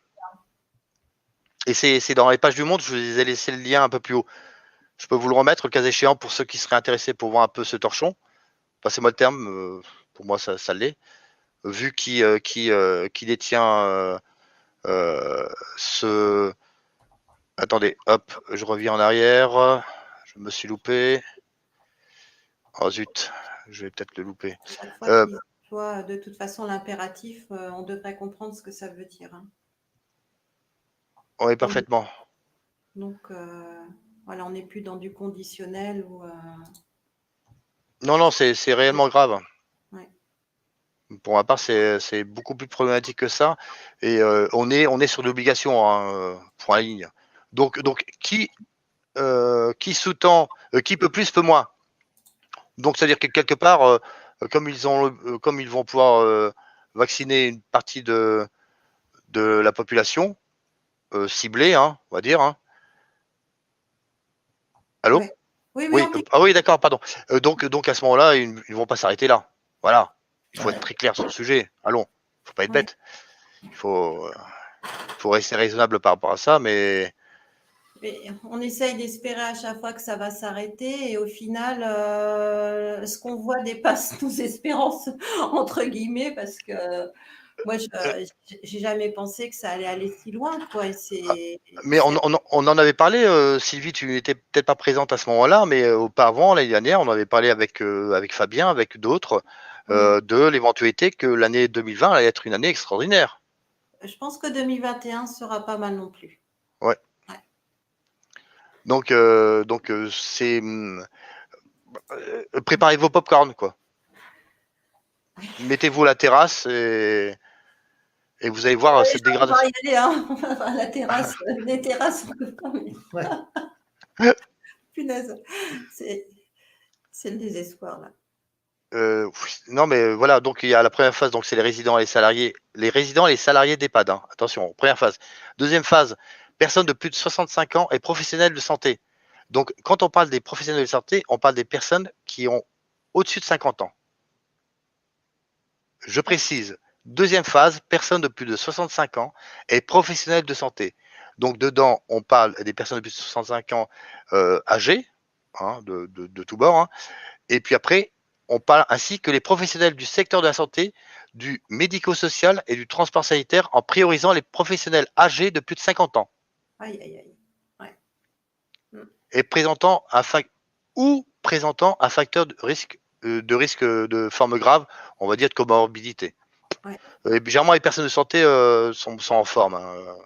Et c'est dans les pages du Monde, je vous ai laissé le lien un peu plus haut. Je peux vous le remettre, le cas échéant, pour ceux qui seraient intéressés pour voir un peu ce torchon. Passez-moi le terme, pour moi ça l'est. Vu qui détient ce. Attendez, hop, je reviens en arrière. Je me suis loupé. Oh zut, je vais peut-être le louper. Chaque fois Euh, qu'ils emploient de toute façon l'impératif, on devrait comprendre ce que ça veut dire. Hein. oui, parfaitement. Donc, voilà, on n'est plus dans du conditionnel ou. Non, non, c'est réellement grave. Ouais. Pour ma part, c'est beaucoup plus problématique que ça. Et on est sur l'obligation, hein, point à la ligne. Donc qui sous-tend, qui peut plus, peut moins. Donc, c'est-à-dire que quelque part, comme ils vont pouvoir vacciner une partie de la population ciblée, hein, on va dire. Hein. Allô? Ouais. Oui, oui, Oui, on t'écoute. ah oui, d'accord, pardon. Donc à ce moment-là, ils ne vont pas s'arrêter là. Voilà. Il faut être très clair sur le sujet. Allons, il ne faut pas être Ouais. bête. Il faut rester raisonnable par rapport à ça, mais Mais on essaye d'espérer à chaque fois que ça va s'arrêter et au final, ce qu'on voit dépasse nos espérances, entre guillemets, parce que moi, j'ai jamais pensé que ça allait aller si loin, quoi. mais on en avait parlé, Sylvie, tu n'étais peut-être pas présente à ce moment-là, mais auparavant, l'année dernière, on avait parlé avec Fabien, avec d'autres, Oui. de l'éventualité que l'année 2020 allait être une année extraordinaire. Je pense que 2021 sera pas mal non plus. Ouais. Ouais. Donc c'est préparez vos pop-corn, quoi. Mettez-vous à la terrasse et vous allez voir cette On va dégradation. y aller, hein. On va voir la terrasse, les terrasses, on peut pas, mais ouais. punaise, c'est le désespoir là. Non, mais voilà, donc il y a la première phase, donc c'est les résidents et les salariés d'EHPAD. Hein. Attention, première phase. Deuxième phase, personnes de plus de 65 ans et professionnels de santé. Donc, quand on parle des professionnels de santé, on parle des personnes qui ont au-dessus de 50 ans. Je précise, deuxième phase, personnes de plus de 65 ans et professionnels de santé. Donc, dedans, on parle des personnes de plus de 65 ans âgées, hein, de tous bords. Hein. Et puis après, on parle ainsi que les professionnels du secteur de la santé, du médico-social et du transport sanitaire en priorisant les professionnels âgés de plus de 50 ans. Aïe, aïe, aïe. Ouais. Et présentant un facteur de risque de forme grave, on va dire de comorbidité. Ouais. Et généralement, les personnes de santé sont en forme. Hein,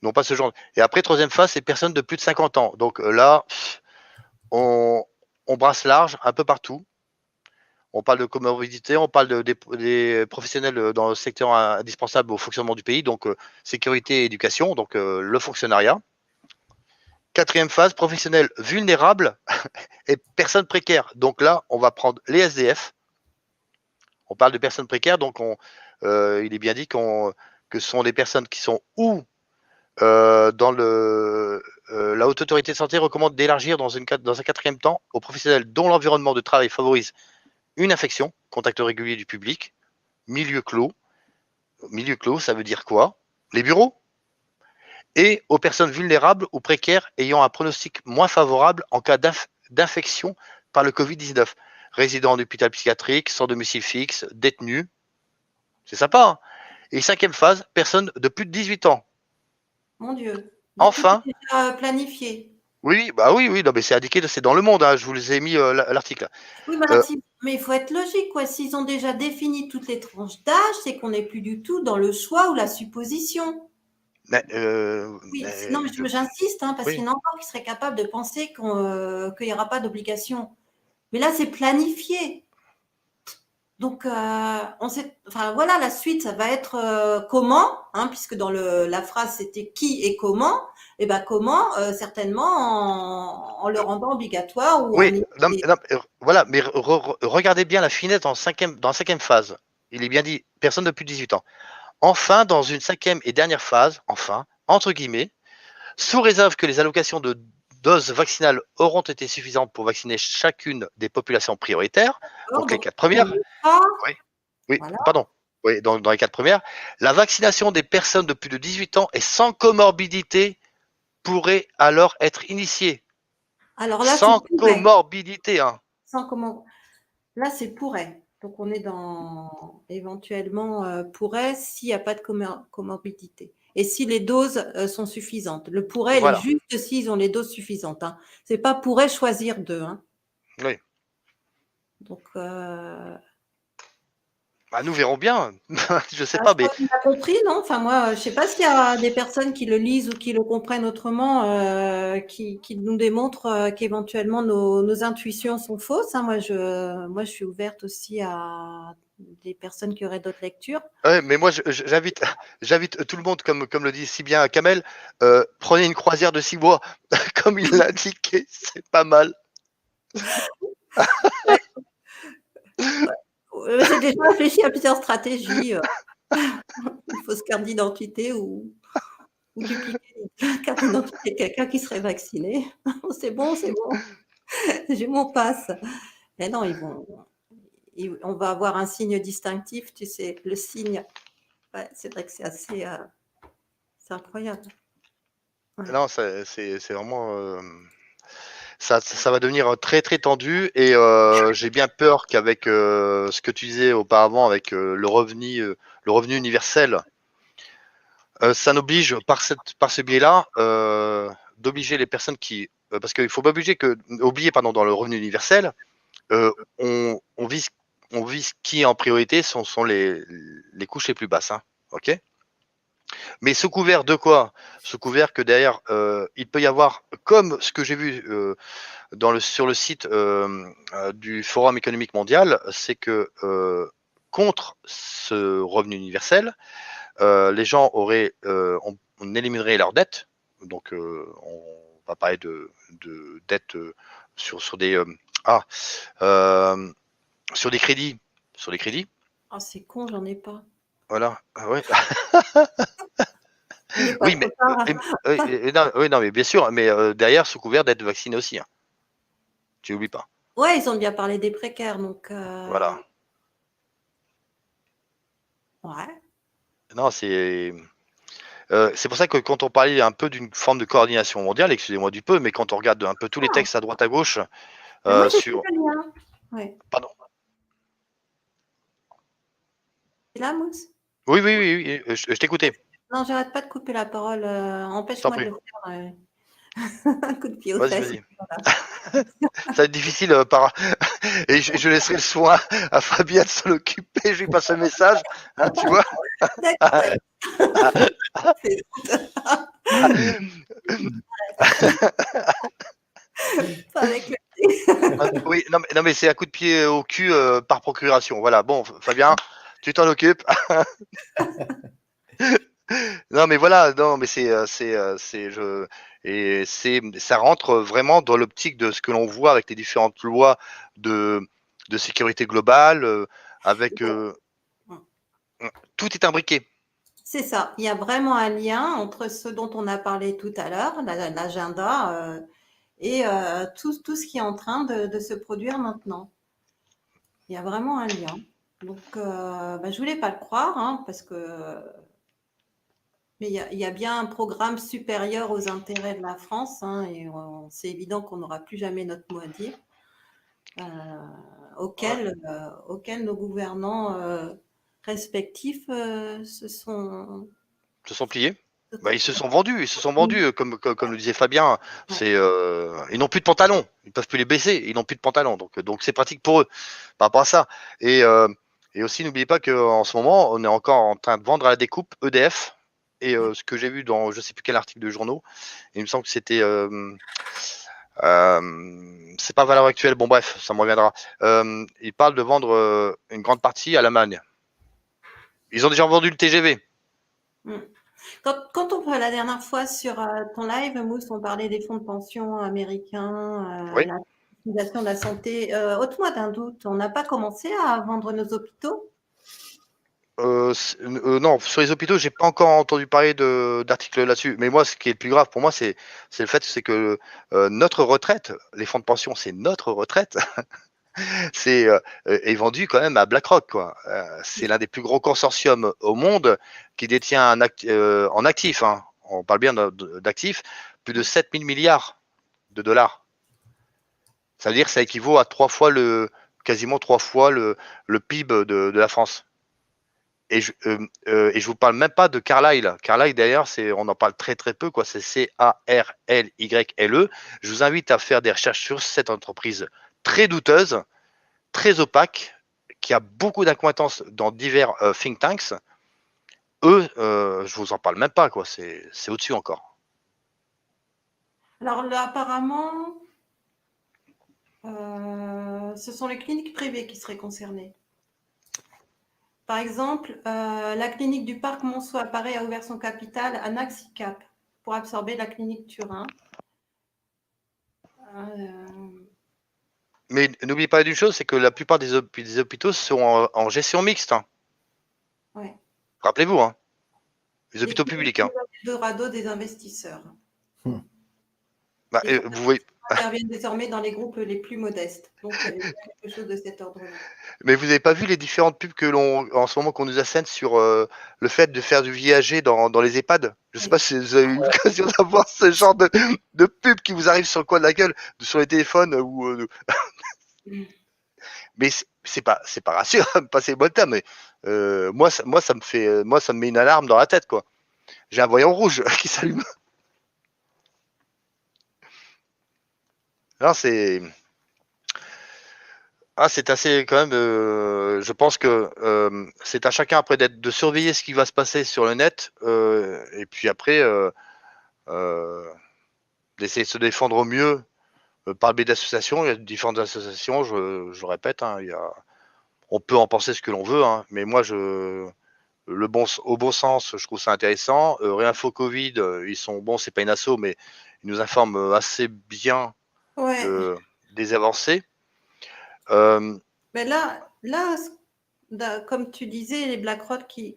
non pas ce genre. Et après, troisième phase, c'est personnes de plus de 50 ans. Donc là, on brasse large un peu partout. On parle de comorbidité, on parle des professionnels dans le secteur indispensable au fonctionnement du pays, donc sécurité et éducation, donc le fonctionnariat. Quatrième phase, professionnels vulnérables et personnes précaires. Donc là, on va prendre les SDF. On parle de personnes précaires, donc il est bien dit que que ce sont des personnes qui sont ou dans la Haute Autorité de Santé recommande d'élargir dans un quatrième temps aux professionnels dont l'environnement de travail favorise une infection, contact régulier du public, milieu clos. Milieu clos, ça veut dire quoi? Les bureaux. Et aux personnes vulnérables ou précaires ayant un pronostic moins favorable en cas d'infection par le Covid-19. Résidents d'hôpital psychiatrique, sans domicile fixe, détenus. C'est sympa. Hein. Et 5e phase, personnes de plus de 18 ans. Mon Dieu. Donc, enfin. C'est déjà planifié. Oui, bah oui, non, mais c'est indiqué, c'est dans Le Monde. Hein, je vous ai mis l'article. Oui, mais il faut être logique, quoi. S'ils ont déjà défini toutes les tranches d'âge, c'est qu'on n'est plus du tout dans le choix ou la supposition. Oui, non, mais j'insiste, hein, parce qu'il y en a encore qui seraient capables de penser qu'il n'y aura pas d'obligation. Mais là, c'est planifié. Donc, voilà, la suite, ça va être comment, hein, puisque dans la phrase, c'était qui et comment. Et ben comment, certainement en le rendant obligatoire. Ou oui, voilà, mais regardez bien la finesse dans la 5e phase. Il est bien dit, personne de plus de 18 ans. Enfin, dans une 5e et dernière phase, enfin, entre guillemets, sous réserve que les allocations de doses vaccinales auront été suffisantes pour vacciner chacune des populations prioritaires, donc les 4 premières. Oui, voilà. Pardon. Oui, dans les 4 premières, la vaccination des personnes de plus de 18 ans et sans comorbidité pourrait alors être initiée. Alors là, sans comorbidité. Hein. Sans comment. Là, c'est pourrait. Donc, on est dans éventuellement pourrait s'il n'y a pas de comorbidité. Et si les doses sont suffisantes. Le pourrait, voilà. Il est juste s'ils ont les doses suffisantes. Hein. Ce n'est pas pourrait choisir d'eux. Hein. Oui. Donc, bah, nous verrons bien. Je sais pas, mais. Tu as compris, non? Enfin, moi, je ne sais pas s'il y a des personnes qui le lisent ou qui le comprennent autrement, qui nous démontrent qu'éventuellement nos intuitions sont fausses. Hein. Moi, je suis ouverte aussi à des personnes qui auraient d'autres lectures. Ouais, mais moi, j'invite tout le monde, comme le dit si bien Kamel, prenez une croisière de 6 mois, comme il l'a indiqué, c'est pas mal. J'ai déjà réfléchi à plusieurs stratégies. Une fausse carte d'identité ou dupliquer une carte d'identité de quelqu'un qui serait vacciné. C'est bon. J'ai mon pass. Mais non, on va avoir un signe distinctif, tu sais, le signe. Ouais, c'est vrai que c'est assez, c'est incroyable. Ouais. Non, c'est vraiment. Ça va devenir très très tendu et j'ai bien peur qu'avec ce que tu disais auparavant avec le revenu universel, ça n'oblige par ce biais-là d'obliger les personnes qui parce qu'il faut pas oublier dans le revenu universel, on vise qui en priorité sont les couches les plus basses, hein, ok. Mais sous couvert de quoi? Sous couvert que derrière, il peut y avoir, comme ce que j'ai vu sur le site du Forum économique mondial, c'est que contre ce revenu universel, les gens auraient, on éliminerait leurs dettes. Donc, on va parler de dettes sur des sur des crédits. Oh, c'est con, j'en ai pas. Voilà. Ouais. Oui, mais bien sûr, mais derrière, sous couvert d'être vacciné aussi. Hein. Tu n'oublies pas. Ouais, ils ont bien parlé des précaires, donc. Voilà. Ouais. Non, c'est pour ça que quand on parlait un peu d'une forme de coordination mondiale, excusez-moi du peu, mais quand on regarde un peu tous les textes à droite à gauche sur. Ouais. Pardon. C'est là, Mousse? Oui, je t'écoutais. Non, j'arrête pas de couper la parole. Empêche-moi de le faire. Un coup de pied aux fesses. Vas-y. Ça va être difficile et je laisserai le soin à Fabien de s'en occuper. Je lui passe un message, hein, tu vois. Oui, non, mais c'est un coup de pied au cul par procuration. Voilà, bon, Fabien, tu t'en occupes. Non, mais voilà, non, mais ça rentre vraiment dans l'optique de ce que l'on voit avec les différentes lois de sécurité globale, avec tout est imbriqué. C'est ça. Il y a vraiment un lien entre ce dont on a parlé tout à l'heure, l'agenda, et tout ce qui est en train de se produire maintenant. Il y a vraiment un lien. Donc, je voulais pas le croire, hein, parce que mais il y a bien un programme supérieur aux intérêts de la France, hein, et c'est évident qu'on n'aura plus jamais notre mot à dire, auquel nos gouvernants respectifs se sont pliés. Bah, ils se sont Mm. vendus, comme le disait Fabien. Ouais. Ils n'ont plus de pantalons, ils peuvent plus les baisser, ils n'ont plus de pantalons, donc c'est pratique pour eux par rapport à ça. Et aussi, n'oubliez pas qu'en ce moment, on est encore en train de vendre à la découpe EDF. Et ce que j'ai vu dans je sais plus quel article de journaux, il me semble que c'était c'est pas valeur actuelle, bon bref, ça me reviendra. Ils parlent de vendre une grande partie à l'Allemagne. Ils ont déjà vendu le TGV. Mm. Quand on la dernière fois sur ton live, Mousse, on parlait des fonds de pension américains, Oui. la privatisation de la santé. Ôte-moi d'un doute, on n'a pas commencé à vendre nos hôpitaux? Non, sur les hôpitaux, j'ai pas encore entendu parler d'articles là-dessus. Mais moi, ce qui est le plus grave pour moi, c'est le fait c'est que notre retraite, les fonds de pension, c'est notre retraite, est vendu quand même à BlackRock, quoi. C'est l'un des plus gros consortiums au monde qui détient en actifs, hein, on parle bien d'actifs, plus de 7 000 milliards de dollars. Ça veut dire que ça équivaut à quasiment 3 fois le PIB de la France. Et je vous parle même pas de Carlyle. Carlyle, d'ailleurs, on en parle très très peu, quoi. C'est Carlyle. Je vous invite à faire des recherches sur cette entreprise très douteuse, très opaque, qui a beaucoup d'acquaintances dans divers think tanks. Eux, je vous en parle même pas, quoi. C'est au-dessus encore. Alors là, apparemment, ce sont les cliniques privées qui seraient concernées. Par exemple, la clinique du Parc Monceau à Paris a ouvert son capital à Naxicap pour absorber la clinique Turin. Mais n'oubliez pas d'une chose, c'est que la plupart des hôpitaux sont en gestion mixte, hein. Ouais. Rappelez-vous, hein. Les Et hôpitaux puis, publics, hein. le radeau des investisseurs. Bah, Les fonds vous voyez, interviennent désormais dans les groupes les plus modestes. Donc, il y avait quelque chose de cet ordre-là. mais vous n'avez pas vu les différentes pubs en ce moment qu'on nous assène sur le fait de faire du viager dans les EHPAD? Je ne sais Oui. pas si vous avez eu l'occasion d'avoir ce genre de pub qui vous arrive sur le coin de la gueule, sur les téléphones mais c'est pas rassurant, passez le bon terme, mais moi ça me met une alarme dans la tête, quoi. J'ai un voyant rouge qui s'allume. Alors c'est assez quand même. Je pense que c'est à chacun après de surveiller ce qui va se passer sur le net, et puis après euh, d'essayer de se défendre au mieux par le biais d'associations. Il y a différentes associations, je le répète, hein, on peut en penser ce que l'on veut, hein, mais moi au bon sens, je trouve ça intéressant. Réinfo Covid, ils sont bons, c'est pas une asso, mais ils nous informent assez bien Ouais. des avancées. Euh, Mais là, comme tu disais, les BlackRock qui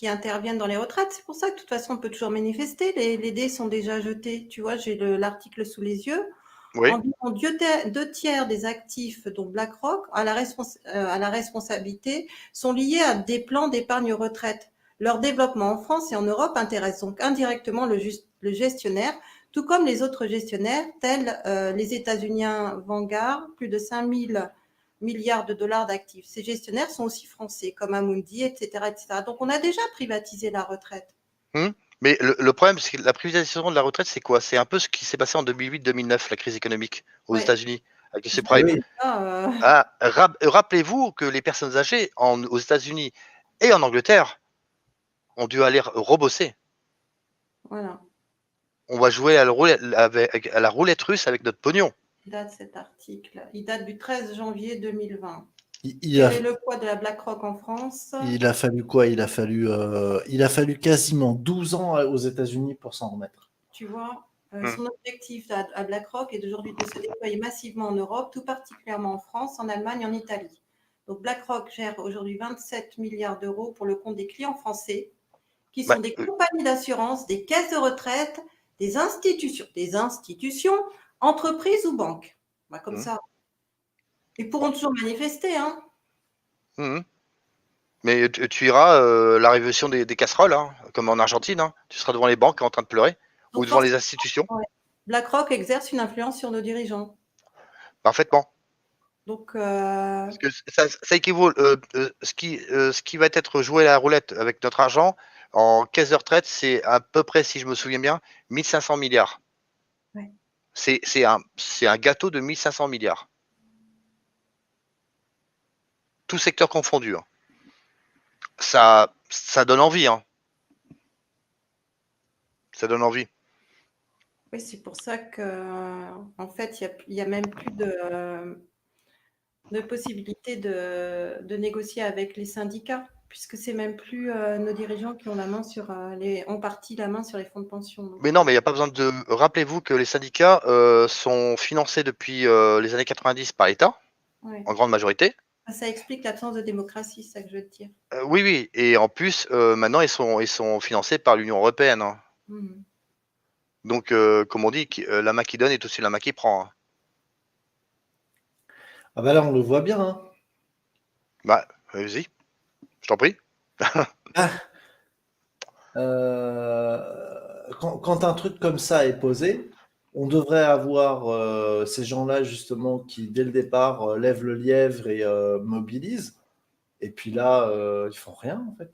interviennent dans les retraites, c'est pour ça que de toute façon, on peut toujours manifester. Les dés sont déjà jetés. Tu vois, j'ai l'article sous les yeux. oui. Environ 2 tiers des actifs dont BlackRock a la responsabilité sont liés à des plans d'épargne retraite. Leur développement en France et en Europe intéresse donc indirectement le gestionnaire, tout comme les autres gestionnaires, tels les États-Uniens Vanguard, plus de 5 000 milliards de dollars d'actifs. Ces gestionnaires sont aussi français, comme Amundi, etc., etc. Donc, on a déjà privatisé la retraite. Mais le problème, c'est que la privatisation de la retraite, c'est quoi? C'est un peu ce qui s'est passé en 2008-2009, la crise économique aux Ouais. États-Unis, avec le subprime. Oui. Rappelez-vous que les personnes âgées aux États-Unis et en Angleterre ont dû aller rebosser. Voilà. On va jouer à la roulette russe avec notre pognon. Il date cet article. Il date du 13 janvier 2020. Il Quel a, est le poids de la BlackRock en France? il a fallu quoi? Il a fallu quasiment 12 ans aux États-Unis pour s'en remettre. Tu vois, son objectif à BlackRock est d'aujourd'hui de se déployer massivement en Europe, tout particulièrement en France, en Allemagne, en Italie. Donc BlackRock gère aujourd'hui 27 milliards d'euros pour le compte des clients français, qui sont des compagnies d'assurance, des caisses de retraite, des institutions, entreprises ou banques. Comme ça. Ils pourront toujours manifester. Hein. Mais tu iras la révolution des casseroles, hein, comme en Argentine. Hein. Tu seras devant les banques en train de pleurer. Donc, ou devant les institutions. Ouais. BlackRock exerce une influence sur nos dirigeants. Parfaitement. Donc, parce que ça équivaut. Ce qui va être joué à la roulette avec notre argent en caisse de retraite, c'est à peu près, si je me souviens bien, 1500 milliards. Ouais. C'est un gâteau de 1500 milliards. Tout secteur confondu. Hein. Ça donne envie. Hein. Ça donne envie. Oui, c'est pour ça qu'en fait, il y a même plus de possibilité de négocier avec les syndicats, puisque c'est même plus nos dirigeants qui ont la main sur ont parti la main sur les fonds de pension. Donc. Mais non, mais il n'y a pas besoin de. Rappelez-vous que les syndicats sont financés depuis les années 90 par l'État, en grande majorité. Ça explique l'absence de démocratie, c'est ça que je veux te dire. Oui. Et en plus, maintenant, ils sont financés par l'Union européenne. Hein. Donc, comme on dit, la main qui donne est aussi la main qui prend. Hein. Ah bah là, on le voit bien. Hein. Bah, vas-y, je t'en prie. Quand un truc comme ça est posé, on devrait avoir ces gens-là, justement, qui, dès le départ, lèvent le lièvre et mobilisent. Et puis là, ils font rien, en fait.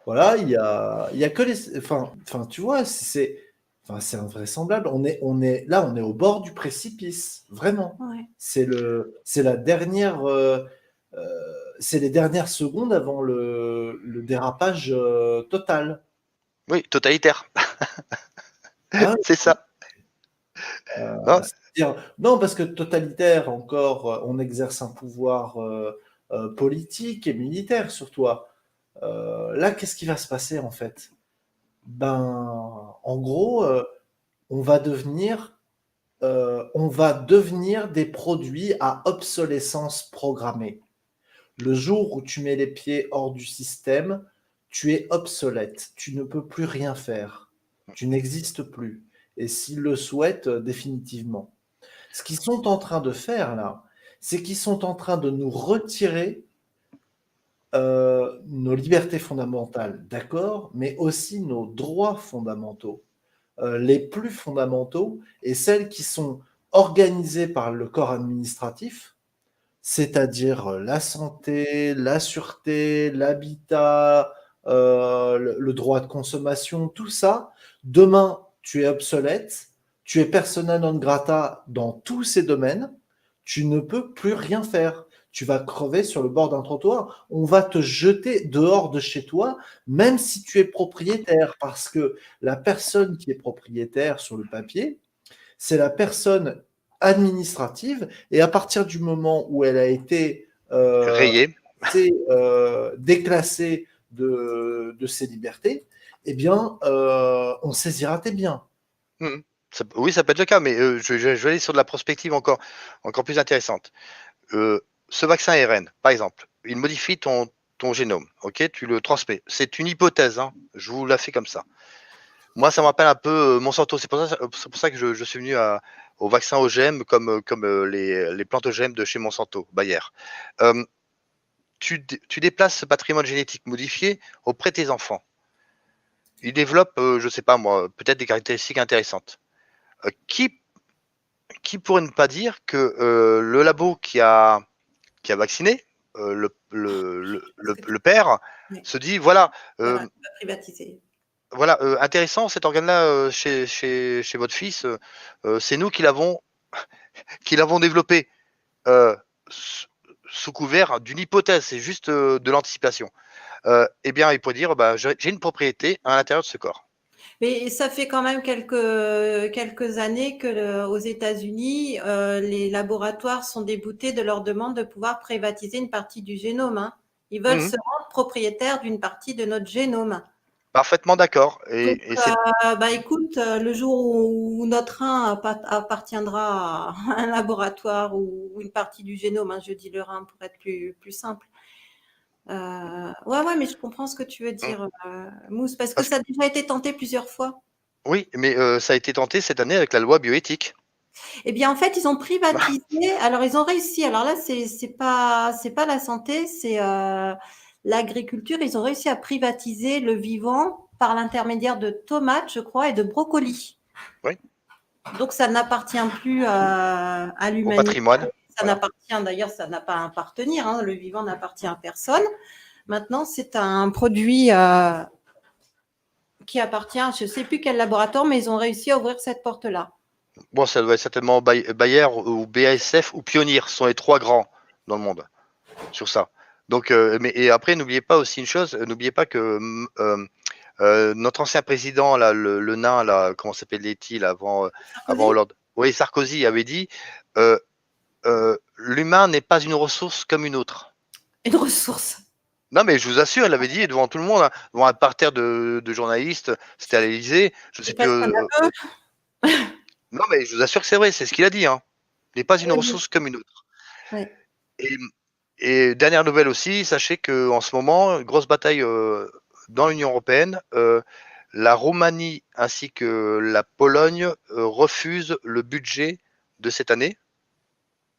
Voilà, il y a que les... Enfin, tu vois, c'est invraisemblable. On est au bord du précipice, vraiment. Ouais. C'est la dernière... c'est les dernières secondes avant le dérapage total. Oui, totalitaire. Ah, c'est ça. Non, parce que totalitaire, encore, on exerce un pouvoir politique et militaire sur toi. Là, qu'est-ce qui va se passer en fait? En gros, on va devenir des produits à obsolescence programmée. Le jour où tu mets les pieds hors du système, tu es obsolète, tu ne peux plus rien faire, tu n'existes plus. Et s'ils le souhaitent, définitivement. Ce qu'ils sont en train de faire là, c'est qu'ils sont en train de nous retirer nos libertés fondamentales, d'accord, mais aussi nos droits fondamentaux, les plus fondamentaux et celles qui sont organisées par le corps administratif, c'est-à-dire la santé, la sûreté, l'habitat, le droit de consommation, tout ça. Demain, tu es obsolète, tu es persona non grata dans tous ces domaines, tu ne peux plus rien faire. Tu vas crever sur le bord d'un trottoir, on va te jeter dehors de chez toi, même si tu es propriétaire, parce que la personne qui est propriétaire sur le papier, c'est la personne administrative, et à partir du moment où elle a été rayée, déclassée de ses libertés, eh bien, on saisira tes biens. Oui, ça peut être le cas, mais je vais aller sur de la prospective encore plus intéressante. Ce vaccin ARN, par exemple, il modifie ton génome, ok, tu le transmets. C'est une hypothèse, hein, je vous la fais comme ça. Moi, ça me rappelle un peu Monsanto. C'est pour ça que je suis venu au vaccin OGM comme les plantes OGM de chez Monsanto, Bayer. Tu déplaces ce patrimoine génétique modifié auprès de tes enfants. Ils développent, je ne sais pas moi, peut-être des caractéristiques intéressantes. Qui pourrait ne pas dire que le labo qui a vacciné, le père, se dit voilà, privatisé. Voilà, intéressant cet organe-là chez votre fils, c'est nous qui l'avons développé sous couvert d'une hypothèse, c'est juste de l'anticipation. Eh bien, il pourrait dire j'ai une propriété à l'intérieur de ce corps. Mais ça fait quand même quelques années que aux États-Unis, les laboratoires sont déboutés de leur demande de pouvoir privatiser une partie du génome. Hein. Ils veulent se rendre propriétaires d'une partie de notre génome. Parfaitement d'accord. Donc, Et c'est écoute, le jour où notre rein appartiendra à un laboratoire ou une partie du génome, hein, je dis le rein pour être plus simple. Ouais, mais je comprends ce que tu veux dire, Mousse, parce que parce ça a déjà été tenté plusieurs fois. oui, mais ça a été tenté cette année avec la loi bioéthique. Eh bien, en fait, ils ont privatisé. Alors, ils ont réussi. Alors là, c'est pas la santé, c'est l'agriculture. Ils ont réussi à privatiser le vivant par l'intermédiaire de tomates, je crois, et de brocolis. Oui. Donc, ça n'appartient plus à Au l'humanité. patrimoine. Ça Voilà. n'appartient, d'ailleurs, ça n'a pas à appartenir, hein. Le vivant n'appartient à personne. Maintenant, c'est un produit qui appartient, je ne sais plus quel laboratoire, mais ils ont réussi à ouvrir cette porte-là. Bon, ça doit être certainement Bayer ou BASF ou Pioneer, ce sont les 3 grands dans le monde sur ça. Donc, et après, n'oubliez pas aussi une chose, n'oubliez pas que notre ancien président, là, le nain, là, comment s'appelait-il avant Hollande? Oui, Sarkozy avait dit l'humain n'est pas une ressource comme une autre. Une ressource. Non, mais je vous assure, il l'avait dit devant tout le monde, hein, devant un parterre de journalistes, c'était à l'Élysée, je sais plus. Non, mais je vous assure que c'est vrai, c'est ce qu'il a dit. Hein. Il n'est pas une ressource comme une autre. Ouais. Et dernière nouvelle aussi, sachez qu'en ce moment, grosse bataille dans l'Union européenne, la Roumanie ainsi que la Pologne refusent le budget de cette année,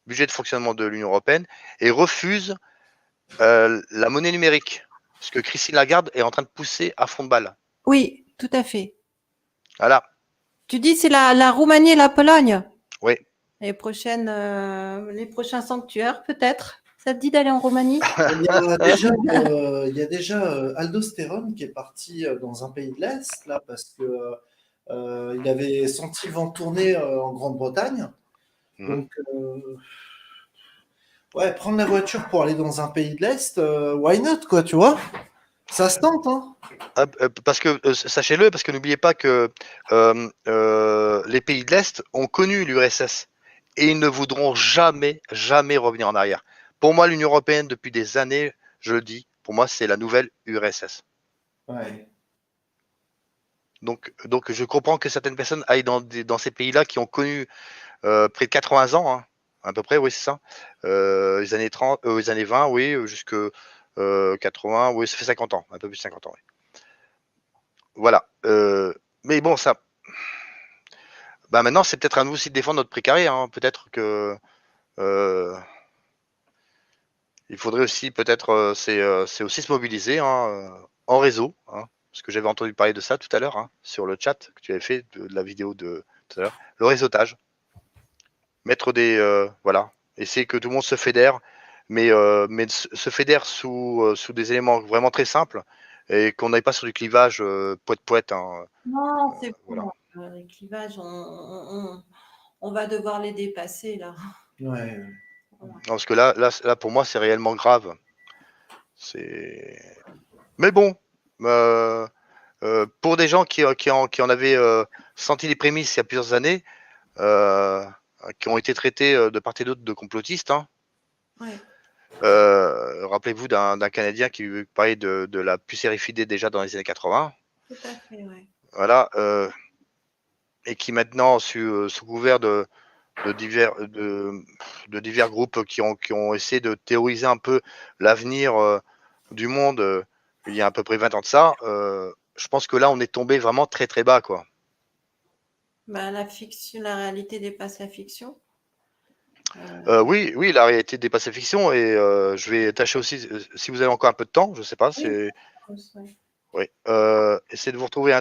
budget de fonctionnement de l'Union européenne, et refusent la monnaie numérique. Parce que Christine Lagarde est en train de pousser à fond de balle. Oui, tout à fait. Voilà. Tu dis c'est la Roumanie et la Pologne? Oui. Les prochains sanctuaires, peut-être. Ça te dit d'aller en Roumanie? Il y a déjà Aldostérone qui est parti dans un pays de l'Est, là, parce que il avait senti le vent tourner en Grande-Bretagne. Donc, ouais, prendre la voiture pour aller dans un pays de l'Est, why not, quoi, tu vois? Ça se tente, hein? Parce que, sachez-le, parce que n'oubliez pas que les pays de l'Est ont connu l'URSS et ils ne voudront jamais, jamais revenir en arrière. Pour moi, l'Union européenne, depuis des années, je le dis, pour moi, c'est la nouvelle URSS. Ouais. Donc, je comprends que certaines personnes aillent dans ces pays-là qui ont connu près de 80 ans, hein, à peu près, oui, c'est ça. Les années 30, les années 20, oui, jusque 80, oui, ça fait 50 ans, un peu plus de 50 ans. Oui. Voilà. Mais bon, ça. Bah maintenant, c'est peut-être à nous aussi de défendre notre précaré. Hein. Peut-être que il faudrait aussi, peut-être, c'est aussi se mobiliser hein, en réseau. Hein, parce que j'avais entendu parler de ça tout à l'heure hein, sur le chat que tu avais fait de la vidéo de tout à l'heure. Le réseautage. Mettre des voilà, essayer que tout le monde se fédère, mais se fédère sous des éléments vraiment très simples et qu'on n'aille pas sur du clivage poète. Hein, Non, c'est voilà. bon. Les clivages, on va devoir les dépasser là. Ouais. Non, parce que là, pour moi, c'est réellement grave. Mais bon, pour des gens qui en avaient senti les prémices il y a plusieurs années, qui ont été traités de part et d'autre de complotistes, hein, Ouais. rappelez-vous d'un Canadien qui parlait de la pucérifidée déjà dans les années 80. Tout à fait, ouais. Voilà, et qui maintenant, sous couvert de divers groupes qui ont essayé de théoriser un peu l'avenir du monde il y a à peu près 20 ans de ça, je pense que là, on est tombé vraiment très très bas, quoi. Bah, la fiction, la réalité dépasse la fiction. Oui, la réalité dépasse la fiction et je vais tâcher aussi, si vous avez encore un peu de temps, je sais pas, c'est... Oui, essayez de vous retrouver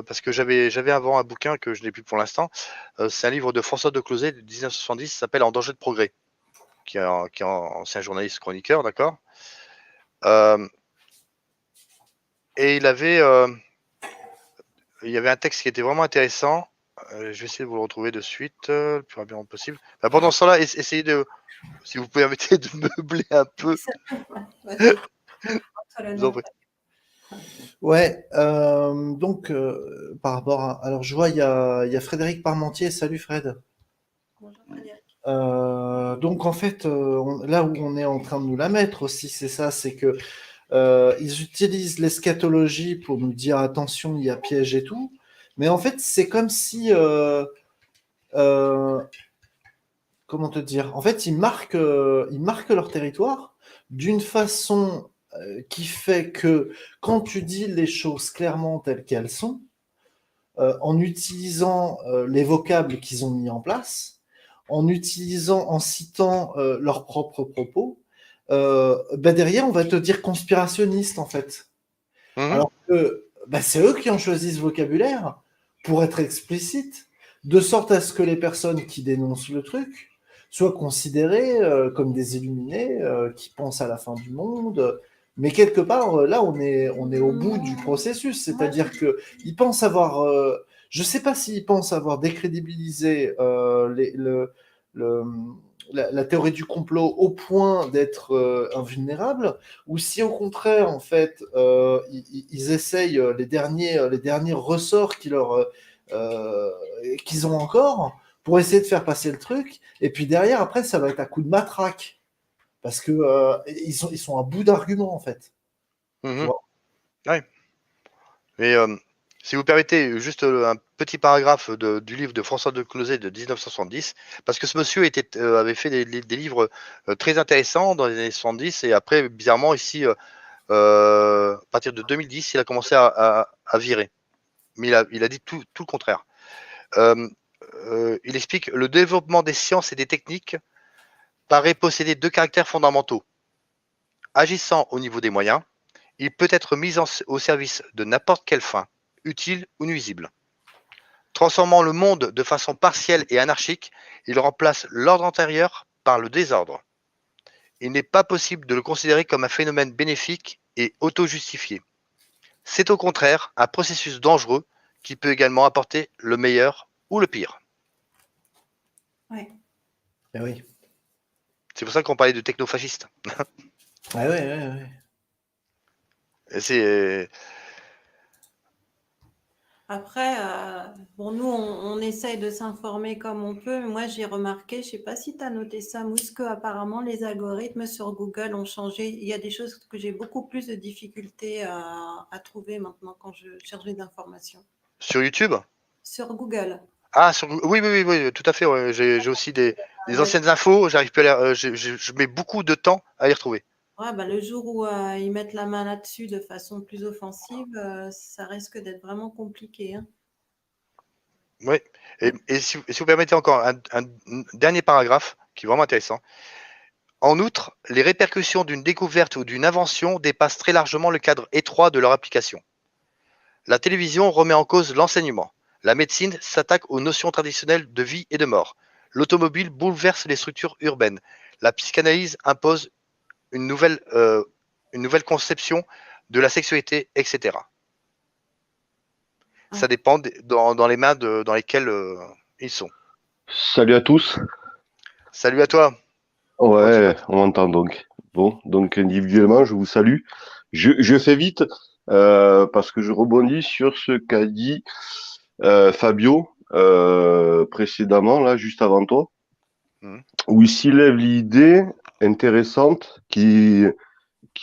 parce que j'avais avant un bouquin que je n'ai plus pour l'instant. C'est un livre de François Decloset de 1970, ça s'appelle En danger de progrès, qui est un ancien journaliste chroniqueur, d'accord. Et il y avait un texte qui était vraiment intéressant. Je vais essayer de vous le retrouver de suite, le plus rapidement possible. Bah, pendant ce temps-là, essayez de, si vous pouvez permettre, de meubler un peu. Je vous en prie. Ouais, donc par rapport à... Alors je vois, il y a Frédéric Parmentier. Salut Fred. Bonjour Frédéric. Donc en fait, là où on est en train de nous la mettre aussi, c'est ça, c'est que ils utilisent l'eschatologie pour nous dire attention, il y a piège et tout. Mais en fait, c'est comme si, comment te dire? En fait, ils marquent leur territoire d'une façon qui fait que quand tu dis les choses clairement telles qu'elles sont, en utilisant les vocables qu'ils ont mis en place, en citant leurs propres propos, bah derrière, on va te dire conspirationniste, en fait. Alors que bah, c'est eux qui ont choisi ce vocabulaire pour être explicite, de sorte à ce que les personnes qui dénoncent le truc soient considérées comme des illuminés qui pensent à la fin du monde. Mais quelque part, là, on est au bout du processus. C'est-à-dire qu'ils pensent avoir... je ne sais pas s'ils pensent avoir décrédibilisé le, la théorie du complot au point d'être invulnérable, ou si au contraire, en fait, ils essayent les derniers ressorts qu'ils ont encore pour essayer de faire passer le truc. Et puis derrière, après, ça va être à coup de matraque. Parce que ils sont à bout d'arguments, en fait. Tu vois. Ouais. Et si vous permettez, juste un petit paragraphe du livre de François de Closet de 1970, parce que ce monsieur avait fait des livres très intéressants dans les années 70, et après, bizarrement, ici, à partir de 2010, il a commencé à virer. Mais il a dit tout le contraire. Il explique: le développement des sciences et des techniques paraît posséder deux caractères fondamentaux. Agissant au niveau des moyens, il peut être mis au service de n'importe quelle fin, utile ou nuisible. Transformant le monde de façon partielle et anarchique, il remplace l'ordre antérieur par le désordre. Il n'est pas possible de le considérer comme un phénomène bénéfique et auto-justifié. C'est au contraire un processus dangereux qui peut également apporter le meilleur ou le pire. Ouais. Eh oui. C'est pour ça qu'on parlait de technofasciste. Ouais, ouais, ouais, ouais. Et c'est... Après, bon, nous, on essaye de s'informer comme on peut. Mais moi, j'ai remarqué, je sais pas si tu as noté ça, Mousse, que apparemment les algorithmes sur Google ont changé. Il y a des choses que j'ai beaucoup plus de difficultés à trouver maintenant quand je cherche des informations. Sur YouTube? Sur Google. Ah, oui, oui, oui, oui, tout à fait. Ouais. J'ai aussi des Ouais, anciennes infos, j'arrive plus à je mets beaucoup de temps à les retrouver. ouais, bah, le jour où ils mettent la main là-dessus de façon plus offensive, ça risque d'être vraiment compliqué, hein. Oui. Et si vous permettez encore un dernier paragraphe qui est vraiment intéressant. En outre, les répercussions d'une découverte ou d'une invention dépassent très largement le cadre étroit de leur application. La télévision remet en cause l'enseignement. La médecine s'attaque aux notions traditionnelles de vie et de mort. L'automobile bouleverse les structures urbaines. La psychanalyse impose une nouvelle conception de la sexualité, etc. Ça Ouais. dépend dans les mains dans lesquelles ils sont. Salut à tous. Salut à toi. Comment tu vas? Ouais, on m'entend donc. Bon, donc individuellement, je vous salue. Je fais vite parce que je rebondis sur ce qu'a dit Fabio précédemment, là, juste avant toi, Mhm. où il soulève l'idée intéressante qui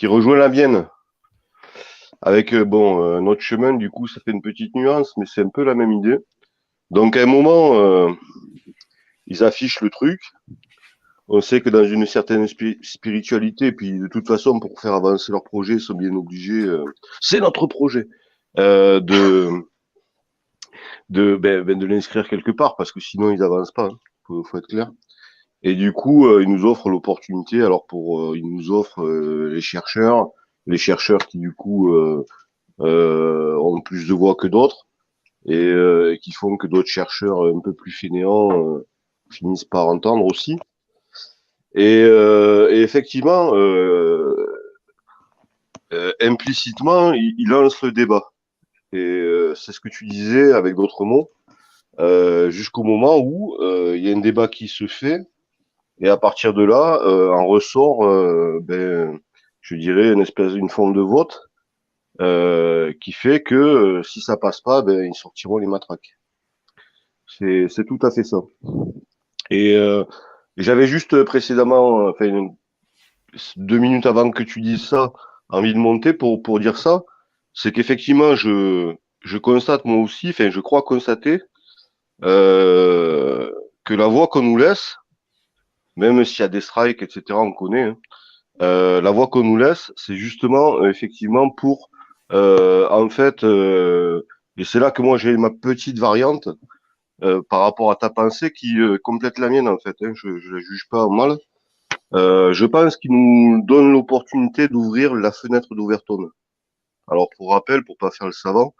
rejoint la mienne. Avec, notre chemin, du coup, ça fait une petite nuance, mais c'est un peu la même idée. Donc, à un moment, ils affichent le truc. On sait que dans une certaine spiritualité, puis de toute façon, pour faire avancer leur projet, ils sont bien obligés, c'est notre projet, euh, de, de l'inscrire quelque part, parce que sinon ils avancent pas, hein, faut être clair. Et du coup, ils nous offrent l'opportunité, ils nous offrent les chercheurs qui du coup ont plus de voix que d'autres, et qui font que d'autres chercheurs un peu plus fainéants finissent par entendre aussi. Et effectivement, implicitement, il lance le débat. Et c'est ce que tu disais avec d'autres mots, jusqu'au moment où il y a un débat qui se fait, et à partir de là, en ressort, je dirais, une forme de vote qui fait que si ça passe pas, ils sortiront les matraques. C'est tout à fait ça. Et j'avais juste précédemment, enfin 2 minutes avant que tu dises ça, envie de monter pour dire ça, c'est qu'effectivement, je constate moi aussi, enfin, je crois constater que la voie qu'on nous laisse, même s'il y a des strikes, etc., on connaît, hein, la voie qu'on nous laisse, c'est justement, effectivement, pour, en fait, et c'est là que moi j'ai ma petite variante par rapport à ta pensée qui complète la mienne, en fait. Hein, je la juge pas mal. Je pense qu'il nous donne l'opportunité d'ouvrir la fenêtre d'Overton. Alors, pour rappel, pour pas faire le savant,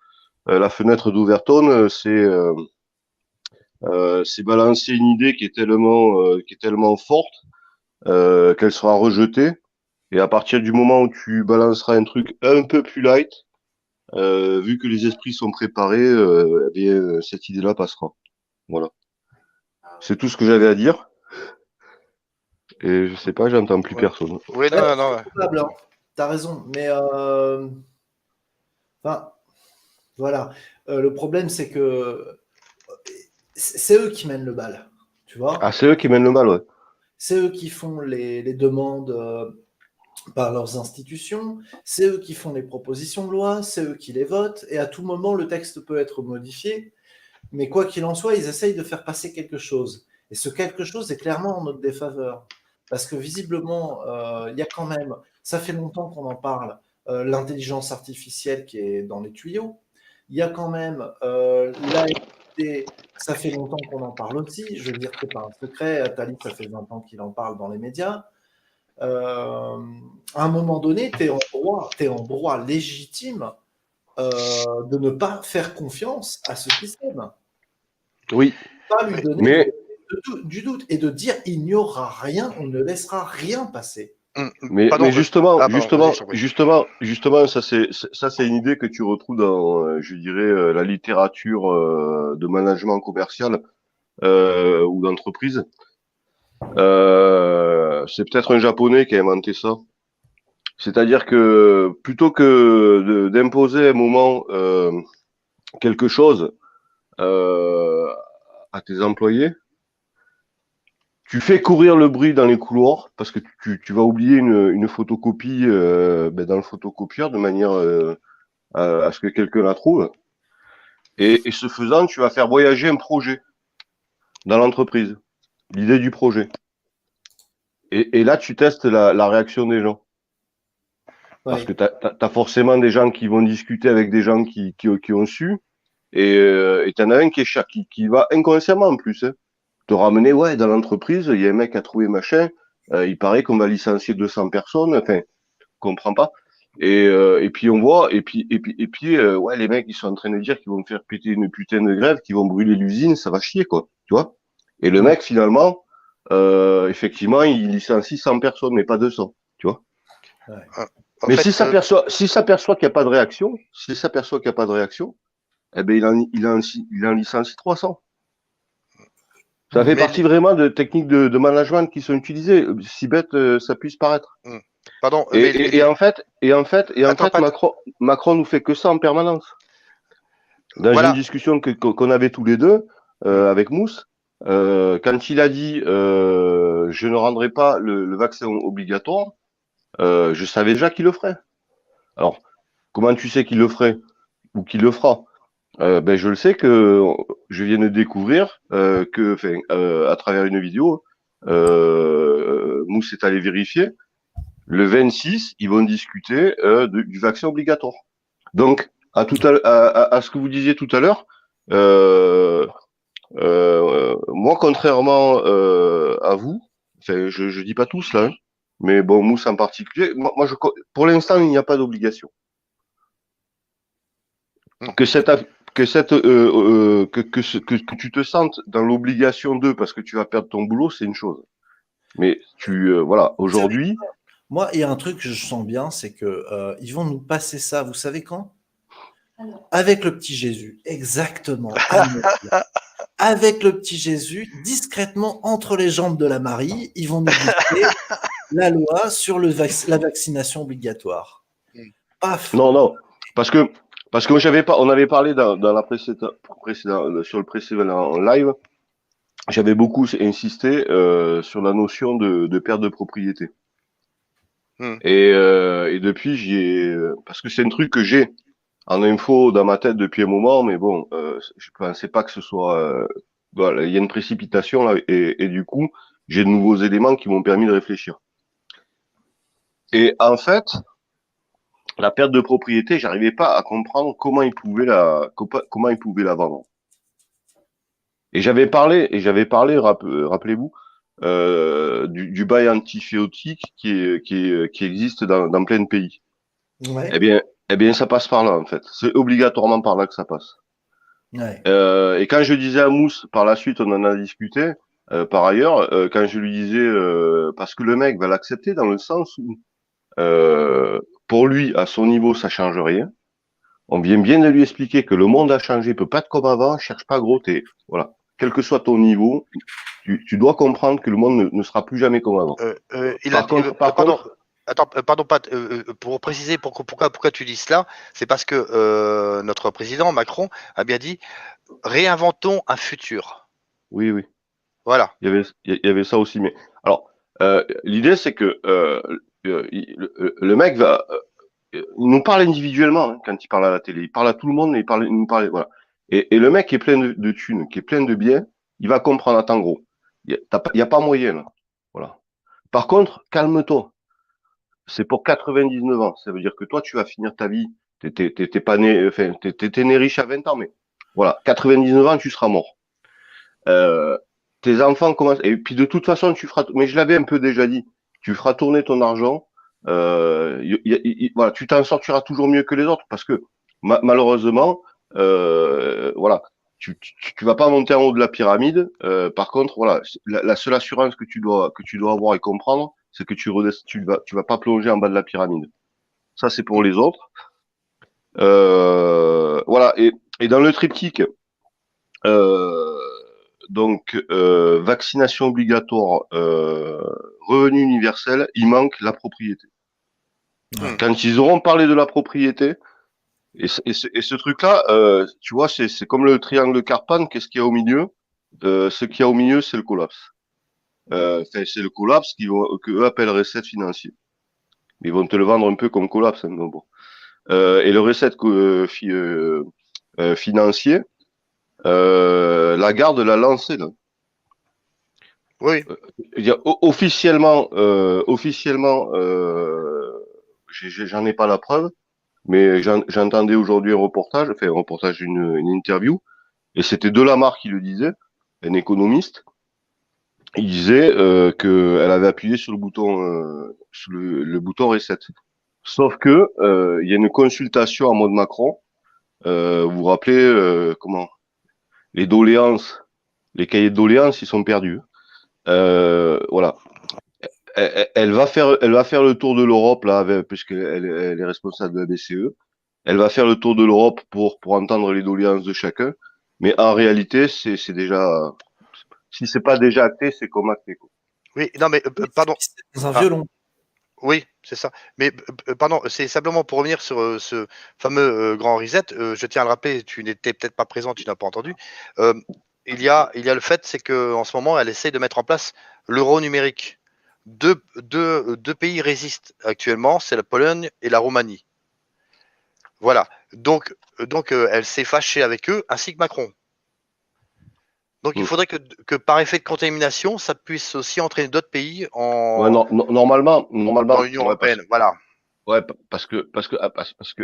la fenêtre d'Overton, c'est balancer une idée qui est tellement forte qu'elle sera rejetée. Et à partir du moment où tu balanceras un truc un peu plus light, vu que les esprits sont préparés, eh bien, cette idée-là passera. Voilà. C'est tout ce que j'avais à dire. Et je sais pas, j'entends plus personne. Oui, non, non. C'est probable, hein. T'as raison, mais enfin, voilà. Le problème, c'est que c'est eux qui mènent le bal, tu vois. Ah, c'est eux qui mènent le mal, ouais. C'est eux qui font les demandes par leurs institutions, c'est eux qui font les propositions de loi, c'est eux qui les votent, et à tout moment, le texte peut être modifié. Mais quoi qu'il en soit, ils essayent de faire passer quelque chose. Et ce quelque chose est clairement en notre défaveur. Parce que visiblement, il y a quand même, ça fait longtemps qu'on en parle, l'intelligence artificielle qui est dans les tuyaux. Il y a quand même l'AFD, ça fait longtemps qu'on en parle aussi. Je veux dire, c'est pas un secret. Attali, ça fait 20 ans qu'il en parle dans les médias. À un moment donné, tu es en droit légitime de ne pas faire confiance à ce système. Oui. Pas lui donner du doute et de dire il n'y aura rien, on ne laissera rien passer. Mais justement, ça c'est une idée que tu retrouves dans, je dirais, la littérature de management commercial ou d'entreprise. C'est peut-être un Japonais qui a inventé ça. C'est-à-dire que plutôt que d'imposer un moment quelque chose à tes employés, tu fais courir le bruit dans les couloirs parce que tu vas oublier une photocopie dans le photocopieur de manière à ce que quelqu'un la trouve. Et ce faisant, tu vas faire voyager un projet dans l'entreprise, l'idée du projet. Et là, tu testes la réaction des gens. Parce que tu as forcément des gens qui vont discuter avec des gens qui ont su. Et tu en as un qui va inconsciemment en plus. Hein, te ramener, ouais, dans l'entreprise, il y a un mec qui a trouvé machin. Il paraît qu'on va licencier 200 personnes. Enfin, comprends pas. Et puis on voit, ouais, les mecs, ils sont en train de dire qu'ils vont faire péter une putain de grève, qu'ils vont brûler l'usine, ça va chier, quoi. Tu vois? Et le mec, finalement, effectivement, il licencie 100 personnes, mais pas 200. Tu vois? Ouais. Mais s'il s'aperçoit qu'il n'y a pas de réaction, eh ben, il en licencie 300. Ça fait partie vraiment de techniques de management qui sont utilisées, si bête ça puisse paraître. Pardon. Et en fait, Macron nous fait que ça en permanence. Dans une discussion qu'on avait tous les deux avec Mousse, quand il a dit je ne rendrai pas le vaccin obligatoire, je savais déjà qu'il le ferait. Alors, comment tu sais qu'il le ferait ou qu'il le fera? Ben je le sais que je viens de découvrir à travers une vidéo, Mousse est allé vérifier. Le 26, ils vont discuter du vaccin obligatoire. Donc, à ce que vous disiez tout à l'heure, moi, contrairement à vous, enfin, je dis pas tous là, hein, mais bon, Mousse en particulier, pour l'instant, il n'y a pas d'obligation. Que tu te sentes dans l'obligation d'eux parce que tu vas perdre ton boulot, c'est une chose. Mais voilà, aujourd'hui. Moi, il y a un truc que je sens bien, c'est que ils vont nous passer ça, vous savez quand? Avec le petit Jésus, exactement. Avec le petit Jésus, discrètement entre les jambes de la Marie, ils vont nous dicter la loi sur la vaccination obligatoire. Paf. Non, parce que on avait parlé dans la sur le précédent live, j'avais beaucoup insisté sur la notion de perte de propriété. Et depuis, parce que c'est un truc que j'ai en info dans ma tête depuis un moment, mais bon, je pensais pas que ce soit, voilà, il y a une précipitation là, et du coup, j'ai de nouveaux éléments qui m'ont permis de réfléchir. Et en fait, la perte de propriété, j'arrivais pas à comprendre comment ils pouvaient la vendre. Rappelez-vous, du bail antiféotique qui existe dans plein de pays. Ouais. Eh bien, ça passe par là, en fait. C'est obligatoirement par là que ça passe. Ouais. Et quand je disais à Mousse, par la suite, on en a discuté, par ailleurs, quand je lui disais, parce que le mec va l'accepter dans le sens où, pour lui, à son niveau, ça change rien. On vient bien de lui expliquer que le monde a changé, peut pas être comme avant, cherche pas gros, voilà. Quel que soit ton niveau, tu dois comprendre que le monde ne sera plus jamais comme avant. Pardon, attends, pardon, Pat, pour préciser pourquoi tu dis cela, c'est parce que notre président Macron a bien dit réinventons un futur. Oui, oui. Voilà. Il y avait ça aussi, mais alors l'idée c'est que le mec il nous parle individuellement hein, quand il parle à la télé, il parle à tout le monde, mais il nous parle, voilà. Et le mec qui est plein de thunes, qui est plein de biens, il va comprendre. Attends gros, il y a pas moyen là, voilà. Par contre, calme-toi. C'est pour 99 ans. Ça veut dire que toi, tu vas finir ta vie. T'es pas né, enfin, t'es né riche à 20 ans, mais voilà, 99 ans, tu seras mort. Tes enfants commencent, et puis de toute façon, mais je l'avais un peu déjà dit, tu feras tourner ton argent, voilà, tu t'en sortiras toujours mieux que les autres, parce que malheureusement, voilà, tu vas pas monter en haut de la pyramide. Par contre, voilà, la seule assurance que tu dois avoir et comprendre, c'est que tu vas pas plonger en bas de la pyramide. Ça, c'est pour les autres. Voilà, et dans le triptyque, euh, vaccination obligatoire, revenu universel, il manque la propriété. Ouais. Quand ils auront parlé de la propriété, et ce truc-là, tu vois, c'est comme le triangle de Carpan, qu'est-ce qu'il y a au milieu? Ce qu'il y a au milieu, c'est le collapse. C'est le collapse que eux appellent recette financier. Ils vont te le vendre un peu comme collapse, hein, mais bon. Et le recette financier, Lagarde l'a lancé là. Oui. Officiellement, j'en ai pas la preuve, mais j'entendais aujourd'hui un reportage, une interview, et c'était Delamarre qui le disait, un économiste. Il disait qu'elle avait appuyé sur le bouton reset. Sauf que il y a une consultation en mode Macron. Vous vous rappelez comment les doléances, les cahiers de doléances, ils sont perdus. Voilà. Elle va faire le tour de l'Europe là, puisqu'elle est responsable de la BCE. Elle va faire le tour de l'Europe pour entendre les doléances de chacun. Mais en réalité, c'est déjà, si c'est pas déjà acté, c'est comme acté, quoi. Oui, non, mais pardon. Dans un violon. Oui, c'est ça. Mais pardon, c'est simplement pour revenir sur ce fameux grand reset. Je tiens à le rappeler, tu n'étais peut-être pas présent, tu n'as pas entendu. Il y a le fait, c'est qu'en ce moment, elle essaie de mettre en place l'euro numérique. Deux pays résistent actuellement, c'est la Pologne et la Roumanie. Voilà. Donc elle s'est fâchée avec eux, ainsi que Macron. Donc il faudrait que par effet de contamination, ça puisse aussi entraîner d'autres pays Ouais, normalement, dans l'Union européenne. Voilà. Ouais, parce que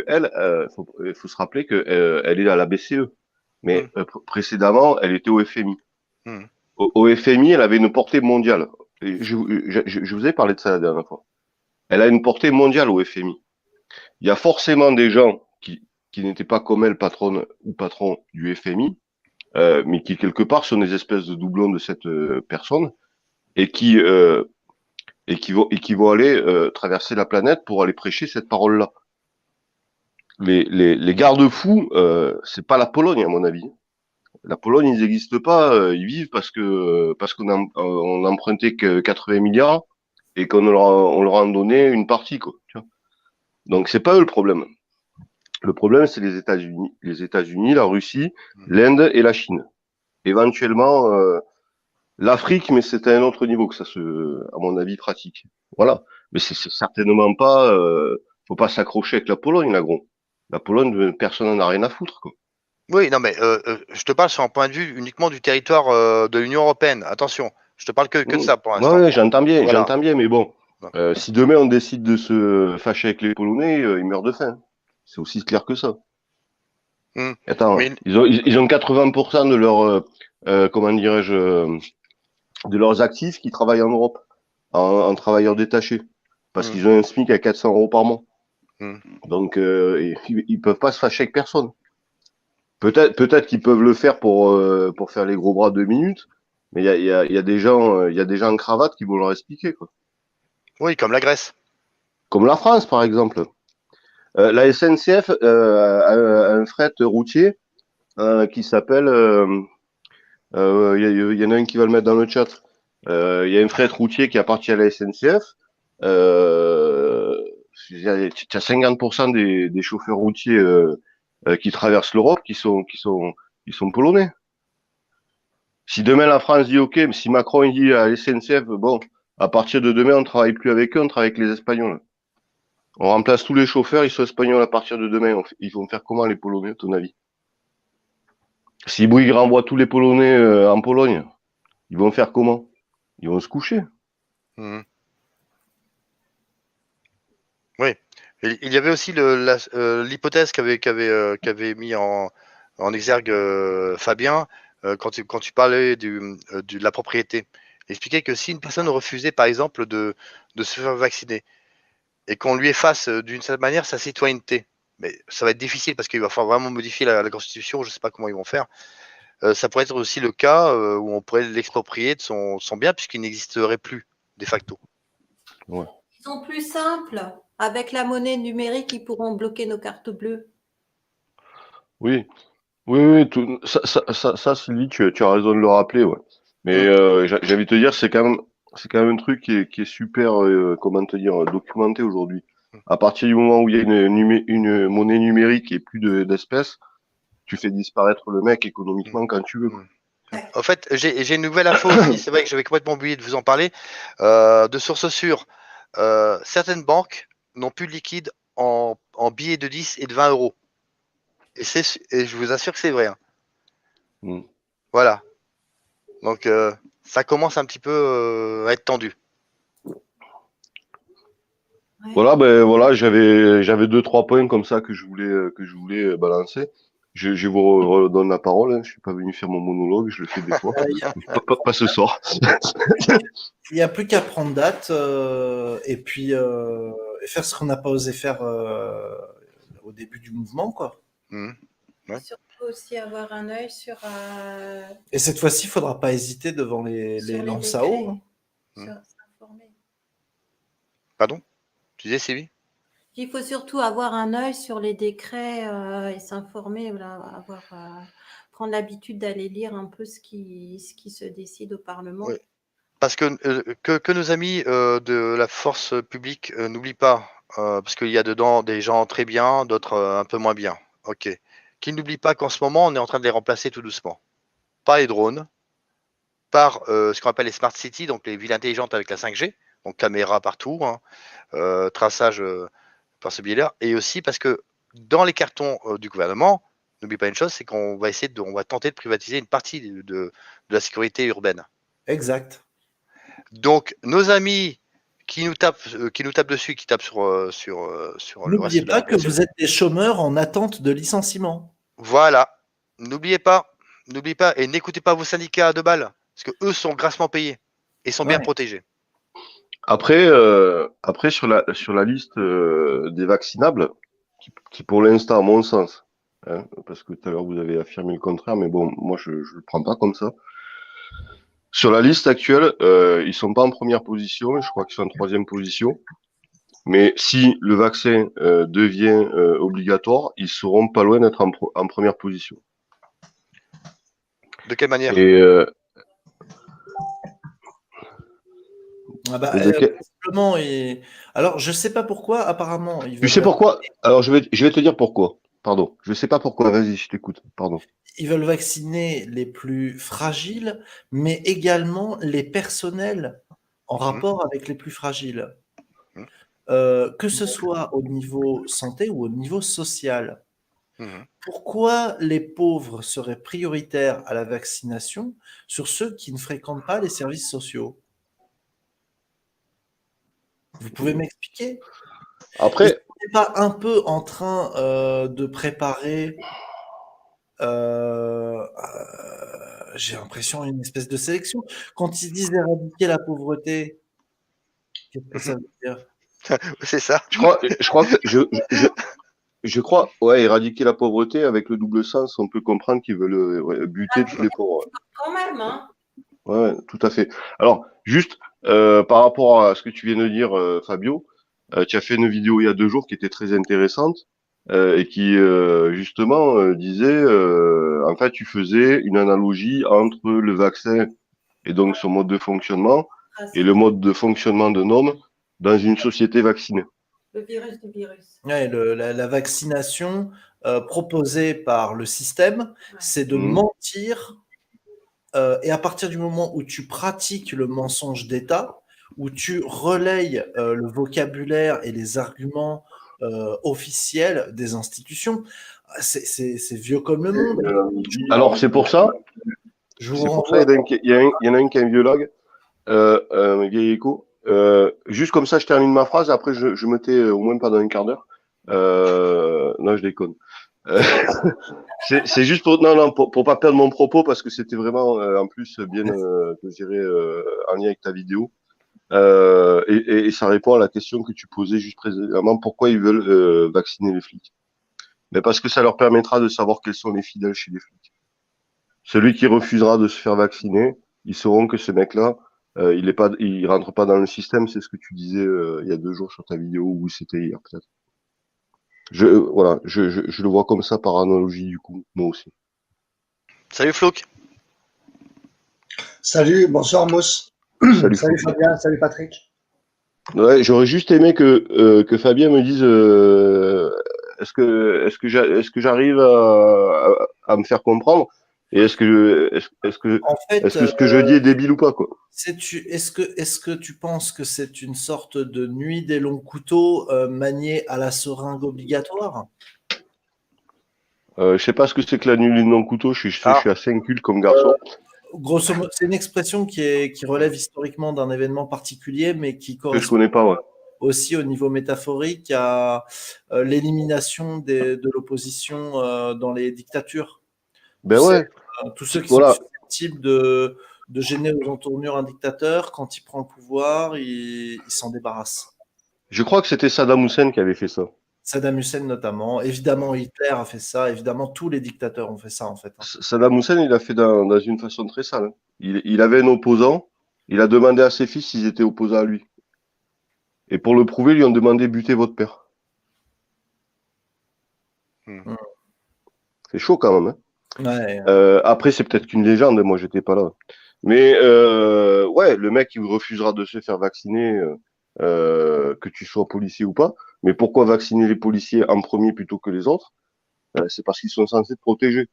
elle, faut se rappeler que elle est à la BCE, mais précédemment, elle était au FMI. Au FMI, elle avait une portée mondiale. Et je vous ai parlé de ça la dernière fois. Elle a une portée mondiale au FMI. Il y a forcément des gens qui n'étaient pas comme elle, patronne ou patron du FMI, mais qui quelque part sont des espèces de doublons de cette personne et qui vont aller traverser la planète pour aller prêcher cette parole-là. Les garde-fous, c'est pas la Pologne à mon avis. La Pologne, ils n'existent pas, ils vivent parce qu'on a emprunté que 80 milliards et on leur a donné une partie, quoi. Tu vois. Donc c'est pas eux le problème. Le problème, c'est les États-Unis, la Russie, l'Inde et la Chine. Éventuellement l'Afrique, mais c'est à un autre niveau que ça à mon avis, pratique. Voilà. Mais c'est certainement pas, faut pas s'accrocher avec la Pologne, là, gros. La Pologne, personne n'en a rien à foutre, quoi. Oui, non, mais je te parle sur un point de vue uniquement du territoire de l'Union européenne. Attention, je te parle que de ça pour l'instant. Ouais, Voilà. j'entends bien, mais bon, si demain on décide de se fâcher avec les Polonais, ils meurent de faim. C'est aussi clair que ça. Attends, Mais ils ont 80% de leur, comment dirais-je, de leurs actifs qui travaillent en Europe, en travailleurs détachés, parce qu'ils ont un SMIC à 400 euros par mois. Donc, ils peuvent pas se fâcher avec personne. Peut-être qu'ils peuvent le faire pour faire les gros bras 2 minutes, mais il y a des gens, en cravate qui vont leur expliquer, quoi. oui, comme la Grèce. Comme la France, par exemple. La SNCF a un fret routier qui s'appelle. Il y en a un qui va le mettre dans le chat. Il y a un fret routier qui appartient à la SNCF. Tu as 50% des chauffeurs routiers qui traversent l'Europe qui sont polonais. Si demain la France dit OK, mais si Macron il dit à la SNCF, bon, à partir de demain on travaille plus avec eux, on travaille avec les Espagnols. On remplace tous les chauffeurs, ils sont espagnols à partir de demain. Ils vont faire comment les Polonais, à ton avis? Si Bouygues renvoie tous les Polonais en Pologne, ils vont faire comment? Ils vont se coucher. Oui. Il y avait aussi l'hypothèse qu'avait mis en exergue Fabien quand tu parlais de la propriété. Il expliquait que si une personne refusait, par exemple, de se faire vacciner et qu'on lui efface d'une certaine manière sa citoyenneté, mais ça va être difficile parce qu'il va falloir vraiment modifier la Constitution, je ne sais pas comment ils vont faire. Ça pourrait être aussi le cas où on pourrait l'exproprier de son bien puisqu'il n'existerait plus de facto. Ouais. Ils sont plus simples. Avec la monnaie numérique, ils pourront bloquer nos cartes bleues. Oui, ça, Sylvie, tu as raison de le rappeler, ouais. Mais j'ai envie de te dire, c'est quand même un truc qui est super, comment te dire, documenté aujourd'hui. À partir du moment où il y a une monnaie numérique et plus d'espèces, tu fais disparaître le mec économiquement quand tu veux. En fait, j'ai une nouvelle info aussi. C'est vrai que j'avais complètement oublié de vous en parler. De sources sûres, certaines banques n'ont plus de liquide en billets de 10 et de 20 euros. Et je vous assure que c'est vrai. Voilà. Donc, ça commence un petit peu à être tendu. Voilà, j'avais 2-3 points comme ça que je voulais balancer. Je vous redonne la parole, hein. Je suis pas venu faire mon monologue, je le fais des fois. Pas ce soir. Il n'y a plus qu'à prendre date et puis faire ce qu'on n'a pas osé faire au début du mouvement, quoi. Ouais. Surtout aussi avoir un œil sur. Et cette fois-ci, il ne faudra pas hésiter devant les Lansao. S'informer. Pardon? Tu disais, Sylvie? Il faut surtout avoir un œil sur les décrets et s'informer, voilà, prendre l'habitude d'aller lire un peu ce qui se décide au Parlement. Oui. Parce que nos amis de la force publique n'oublient pas, parce qu'il y a dedans des gens très bien, d'autres un peu moins bien. Ok. Qu'ils n'oublient pas qu'en ce moment, on est en train de les remplacer tout doucement. Par les drones, par ce qu'on appelle les smart cities, donc les villes intelligentes avec la 5G, donc caméra partout, hein, traçage par ce biais-là, et aussi parce que dans les cartons du gouvernement, n'oublie pas une chose, c'est qu'on va on va tenter de privatiser une partie de la sécurité urbaine. Exact. Donc, nos amis qui nous tapent dessus, qui tapent sur le reste N'oubliez pas que vous êtes des chômeurs en attente de licenciement. Voilà. N'oubliez pas, et n'écoutez pas vos syndicats de balles, parce que eux sont grassement payés et sont bien protégés. Après, sur la liste des vaccinables, qui pour l'instant, à mon sens, hein, parce que tout à l'heure vous avez affirmé le contraire, mais bon, moi je le prends pas comme ça. Sur la liste actuelle, ils sont pas en première position, je crois qu'ils sont en 3e position. Mais si le vaccin devient obligatoire, ils seront pas loin d'être en première position. De quelle manière? Simplement, alors je sais pas pourquoi, apparemment. Tu sais pourquoi? Alors je vais te dire pourquoi. Pardon, je sais pas pourquoi. Vas-y, je t'écoute. Pardon. Ils veulent vacciner les plus fragiles, mais également les personnels en rapport avec les plus fragiles. que ce soit au niveau santé ou au niveau social. Pourquoi les pauvres seraient prioritaires à la vaccination sur ceux qui ne fréquentent pas les services sociaux? Vous pouvez m'expliquer? Après, Est-ce qu'on n'est pas un peu en train de préparer, j'ai l'impression, une espèce de sélection? Quand ils disent éradiquer la pauvreté, qu'est-ce que ça veut dire? C'est ça. Je crois, ouais, éradiquer la pauvreté avec le double sens, on peut comprendre qu'ils veulent buter tous les pauvres. Quand même, hein. Ouais, tout à fait. Alors, juste par rapport à ce que tu viens de dire, Fabio, tu as fait une vidéo il y a 2 jours qui était très intéressante et qui justement disait, en fait, tu faisais une analogie entre le vaccin et donc son mode de fonctionnement et le mode de fonctionnement d'un homme dans une société vaccinée. Le virus du virus. Ouais, la vaccination proposée par le système, c'est de mentir. Et à partir du moment où tu pratiques le mensonge d'État, où tu relayes le vocabulaire et les arguments officiels des institutions, c'est vieux comme le monde. Alors, c'est pour ça, Je vous c'est pour renvoie. ça, il y en a un qui est un biologue, un vieil écho. Juste comme ça, je termine ma phrase, après je me tais au moins pendant un quart d'heure. Non, je déconne. C'est juste pour pas perdre mon propos parce que c'était vraiment en plus bien, je dirais, en lien avec ta vidéo. Et ça répond à la question que tu posais juste précédemment, pourquoi ils veulent vacciner les flics? Mais parce que ça leur permettra de savoir quels sont les fidèles chez les flics. Celui qui refusera de se faire vacciner, ils sauront que ce mec-là, il rentre pas dans le système. C'est ce que tu disais il y a 2 jours sur ta vidéo, ou c'était hier peut-être. Voilà, je le vois comme ça par analogie du coup, moi aussi. Salut Flouk. Salut, bonsoir Mousse. Salut, Salut Fabien, salut Patrick. Ouais, j'aurais juste aimé que Fabien me dise est-ce que j'arrive à me faire comprendre et est-ce que En fait, ce que je dis est débile ou pas quoi. est-ce que tu penses que c'est une sorte de nuit des longs couteaux maniée à la seringue obligatoire? Je sais pas ce que c'est que la nuit non couteau. Je suis assez inculte comme garçon. Grosso modo, c'est une expression qui relève historiquement d'un événement particulier, mais qui Que je correspond connais pas, ouais. aussi au niveau métaphorique à l'élimination de l'opposition dans les dictatures. Ben Tu sais, ouais. tous ceux qui Voilà. sont susceptibles de gêner aux entournures un dictateur, quand il prend le pouvoir, il s'en débarrasse. Je crois que c'était Saddam Hussein qui avait fait ça. Saddam Hussein notamment. Évidemment, Hitler a fait ça. Évidemment, tous les dictateurs ont fait ça, en fait. Saddam Hussein, il a fait dans une façon très sale. Il avait un opposant. Il a demandé à ses fils s'ils étaient opposés à lui. Et pour le prouver, ils lui ont demandé buter votre père. C'est chaud quand même. Hein. Ouais. Après, c'est peut-être qu'une légende. Moi, j'étais pas là. Mais ouais, le mec, il refusera de se faire vacciner, que tu sois policier ou pas. Mais pourquoi vacciner les policiers en premier plutôt que les autres? C'est parce qu'ils sont censés te protéger.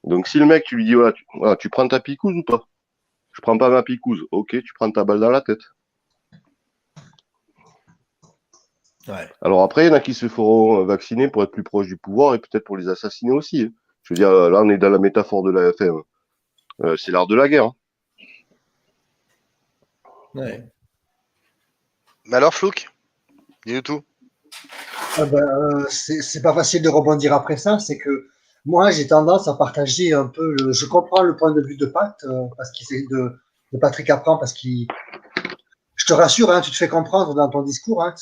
Donc, si le mec, tu lui dis, voilà, tu prends ta picouse ou pas? Je prends pas ma picouse. Ok, tu prends ta balle dans la tête. Ouais. Alors après, il y en a qui se feront vacciner pour être plus proche du pouvoir et peut-être pour les assassiner aussi. Hein. Je veux dire, là, on est dans la métaphore de la FM. C'est l'art de la guerre. Hein. Ouais. Mais alors Flouk, dis-nous tout. C'est pas facile de rebondir après ça. C'est que moi, j'ai tendance à partager un peu. Je comprends le point de vue de Pat, parce qu'il de Patrick apprend, parce qu'il. Je te rassure, hein, tu te fais comprendre dans ton discours, hein,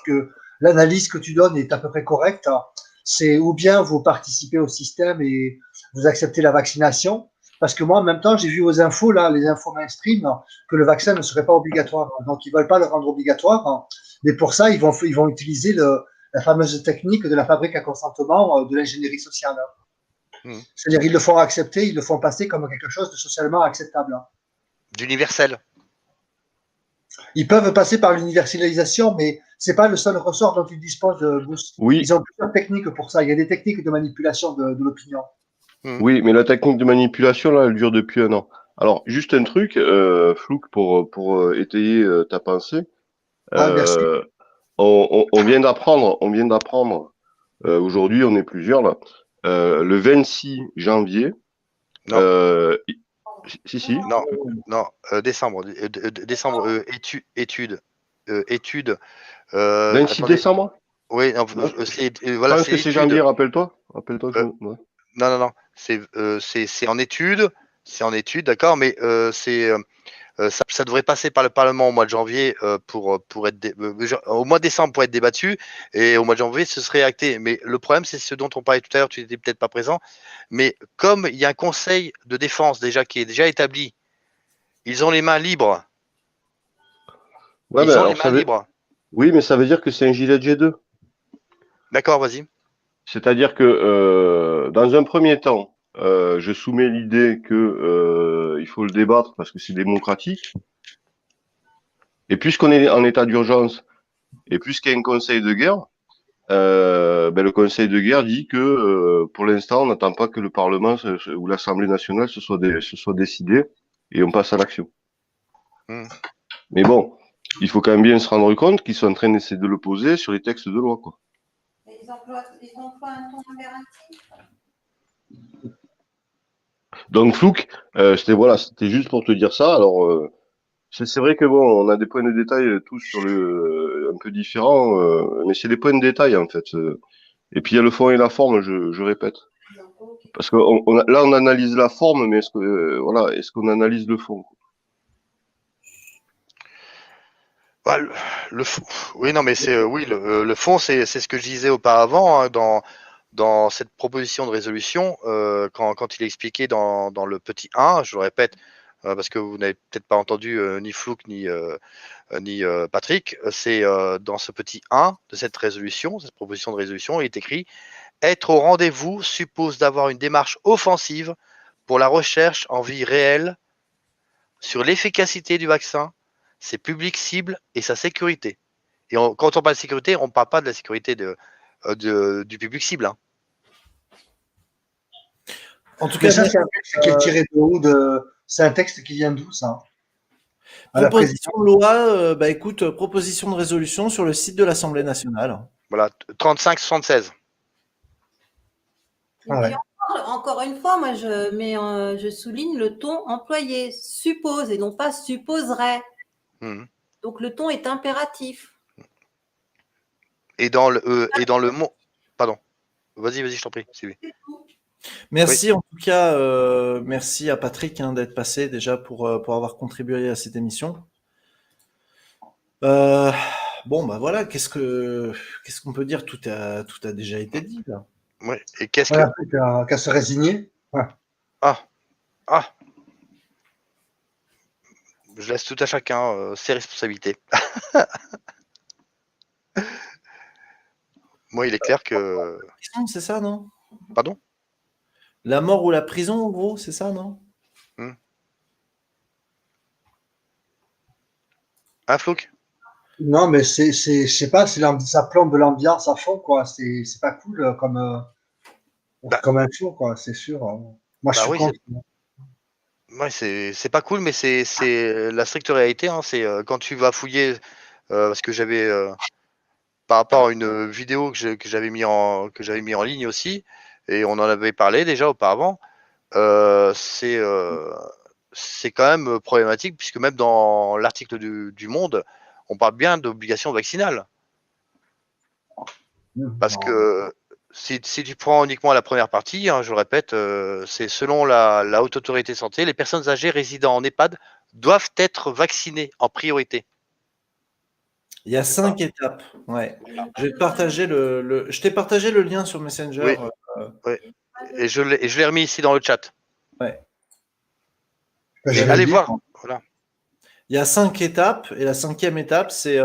que l'analyse que tu donnes est à peu près correcte. Hein. C'est ou bien vous participez au système et vous acceptez la vaccination, parce que moi, en même temps, j'ai vu aux infos, là, les infos mainstream, que le vaccin ne serait pas obligatoire. Donc, ils veulent pas le rendre obligatoire. Hein. Mais pour ça, ils vont utiliser la fameuse technique de la fabrique à consentement de l'ingénierie sociale. Hein. C'est-à-dire, ils le font accepter, ils le font passer comme quelque chose de socialement acceptable. Hein. D'universel. Ils peuvent passer par l'universalisation, mais c'est pas le seul ressort dont ils disposent. Oui. Ils ont plusieurs techniques pour ça. Il y a des techniques de manipulation de l'opinion. Oui, mais la technique de manipulation, là, elle dure depuis 1 an. Alors, juste un truc, Flouk, pour étayer ta pensée. Merci. On vient d'apprendre, aujourd'hui, on est plusieurs là, le 26 janvier. Non. Si. Non, décembre. Décembre, études. 26 attendez. décembre? Oui, non, Non, voilà, je pense c'est que c'est études. janvier, rappelle-toi. Euh, Ouais. non. C'est en études. C'est en études, d'accord, mais ça devrait passer par le Parlement au mois de janvier pour être au mois de décembre pour être débattu et au mois de janvier ce serait acté. Mais le problème c'est ce dont on parlait tout à l'heure, tu n'étais peut-être pas présent, mais comme il y a un conseil de défense déjà qui est déjà établi, ils ont les mains libres. Ouais, mais alors oui, mais ça veut dire que c'est un gilet de G2. D'accord, vas-y. C'est-à-dire que dans un premier temps, je soumets l'idée que il faut le débattre parce que c'est démocratique. Et puisqu'on est en état d'urgence et puisqu'il y a un conseil de guerre, le conseil de guerre dit que pour l'instant, on n'attend pas que le Parlement ou l'Assemblée nationale se soit décidé et on passe à l'action. Mais bon, il faut quand même bien se rendre compte qu'ils sont en train d'essayer de l'opposer sur les textes de loi, quoi. Ils emploient un ton impératif. Donc, Flouk, c'était juste pour te dire ça. Alors, c'est vrai que bon, on a des points de détail tous sur un peu différents, mais c'est des points de détail en fait. Et puis il y a le fond et la forme, je répète. Parce que là, on analyse la forme, mais est-ce qu'on analyse le fond? Bah, oui, non, mais oui, le fond, c'est ce que je disais auparavant hein, dans cette proposition de résolution, quand il est expliqué dans le petit 1, je le répète, parce que vous n'avez peut-être pas entendu ni Flouk ni Patrick, c'est dans ce petit 1 de cette proposition de résolution, il est écrit « Être au rendez-vous suppose d'avoir une démarche offensive pour la recherche en vie réelle sur l'efficacité du vaccin, ses publics cibles et sa sécurité. » Et quand on parle de sécurité, on ne parle pas de la sécurité du public cible. Hein. En tout cas, ça, c'est un texte qui est tiré de où C'est un texte qui vient d'où, ça? Proposition de loi, écoute, proposition de résolution sur le site de l'Assemblée nationale. Voilà, 35-76. Ah ouais. Encore une fois, moi, je souligne le ton employé. Suppose et non pas supposerait. Donc, le ton est impératif. Et dans le mot... Pardon. Vas-y, je t'en prie. Merci en tout cas, merci à Patrick d'être passé déjà pour avoir contribué à cette émission. Bon, bah voilà, qu'est-ce qu'on peut dire? Tout a déjà été dit là. Ouais. Et qu'est-ce qu'à se résigner. Ouais. Ah. Je laisse tout à chacun ses responsabilités. Moi, il est clair que... C'est ça, non? Pardon? La mort ou la prison, en gros, c'est ça, non? Un Flouk? Non, mais je sais pas, ça plombe l'ambiance à fond, quoi. C'est pas cool comme info, quoi, c'est sûr. Moi, je suis contre. Ouais, c'est pas cool, mais c'est la stricte réalité. Hein. C'est quand tu vas fouiller, parce que j'avais par rapport à une vidéo que j'avais mis en ligne aussi, et on en avait parlé déjà auparavant. C'est quand même problématique puisque même dans l'article du Monde, on parle bien d'obligation vaccinale. Parce que si tu prends uniquement la première partie, hein, je le répète, c'est selon la Haute Autorité de Santé, les personnes âgées résidant en EHPAD doivent être vaccinées en priorité. Il y a 5 étapes. Ouais. Je vais te partager je t'ai partagé le lien sur Messenger. Oui. Et je l'ai remis ici dans le chat. Ouais. Allez voir. Voilà. Il y a 5 étapes et la 5e étape, c'est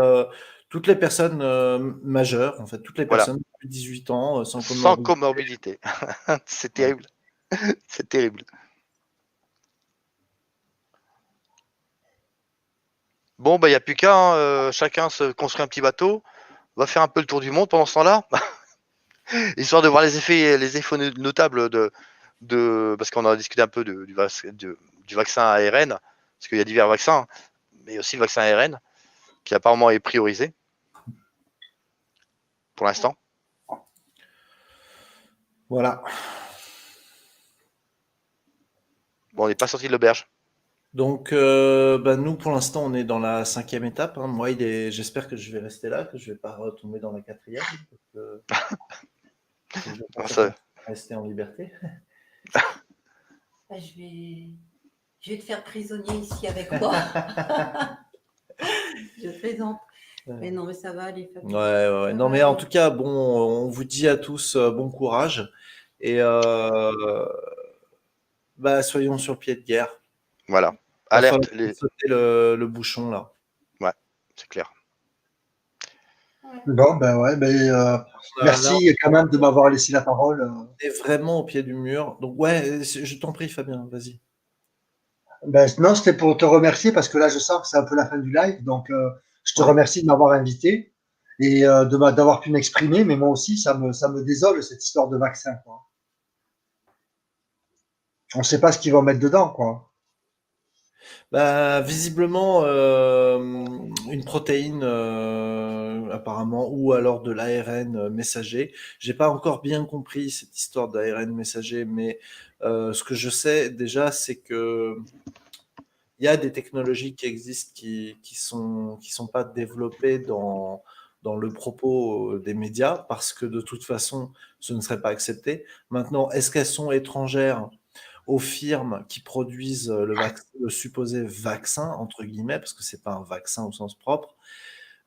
toutes les personnes majeures, en fait, toutes les personnes de plus de 18 ans sans comorbidité. C'est terrible. C'est terrible. Bon, il n'y a plus qu'à, chacun se construit un petit bateau, va faire un peu le tour du monde pendant ce temps-là, histoire de voir les effets notables parce qu'on a discuté un peu du vaccin ARN, parce qu'il y a divers vaccins, mais aussi le vaccin ARN, qui apparemment est priorisé pour l'instant. Voilà. Bon, on n'est pas sorti de l'auberge. Donc, nous, pour l'instant, on est dans la 5e étape. Hein. Moi, j'espère que je vais rester là, que je vais pas retomber dans la 4e. Je vais pas rester en liberté. Je vais te faire prisonnier ici avec moi. Je plaisante. Mais non, mais ça va aller. Ouais. Non, mais en tout cas, bon, on vous dit à tous bon courage et soyons sur pied de guerre. Voilà. Il va Alerte. falloir sauter le bouchon là. Ouais, c'est clair. Bon, merci quand même de m'avoir laissé la parole. On est vraiment au pied du mur. Donc, ouais, je t'en prie, Fabien, vas-y. Non, c'était pour te remercier parce que là, je sens que c'est un peu la fin du live. Donc, je te remercie de m'avoir invité et d'avoir pu m'exprimer. Mais moi aussi, ça me désole cette histoire de vaccin, quoi. On ne sait pas ce qu'ils vont mettre dedans, quoi. Visiblement, une protéine, apparemment, ou alors de l'ARN messager. J'ai pas encore bien compris cette histoire d'ARN messager, mais ce que je sais déjà, c'est que il y a des technologies qui existent qui sont pas développées dans le propos des médias parce que de toute façon, ce ne serait pas accepté. Maintenant, est-ce qu'elles sont étrangères aux firmes qui produisent le supposé vaccin, entre guillemets, parce que c'est pas un vaccin au sens propre?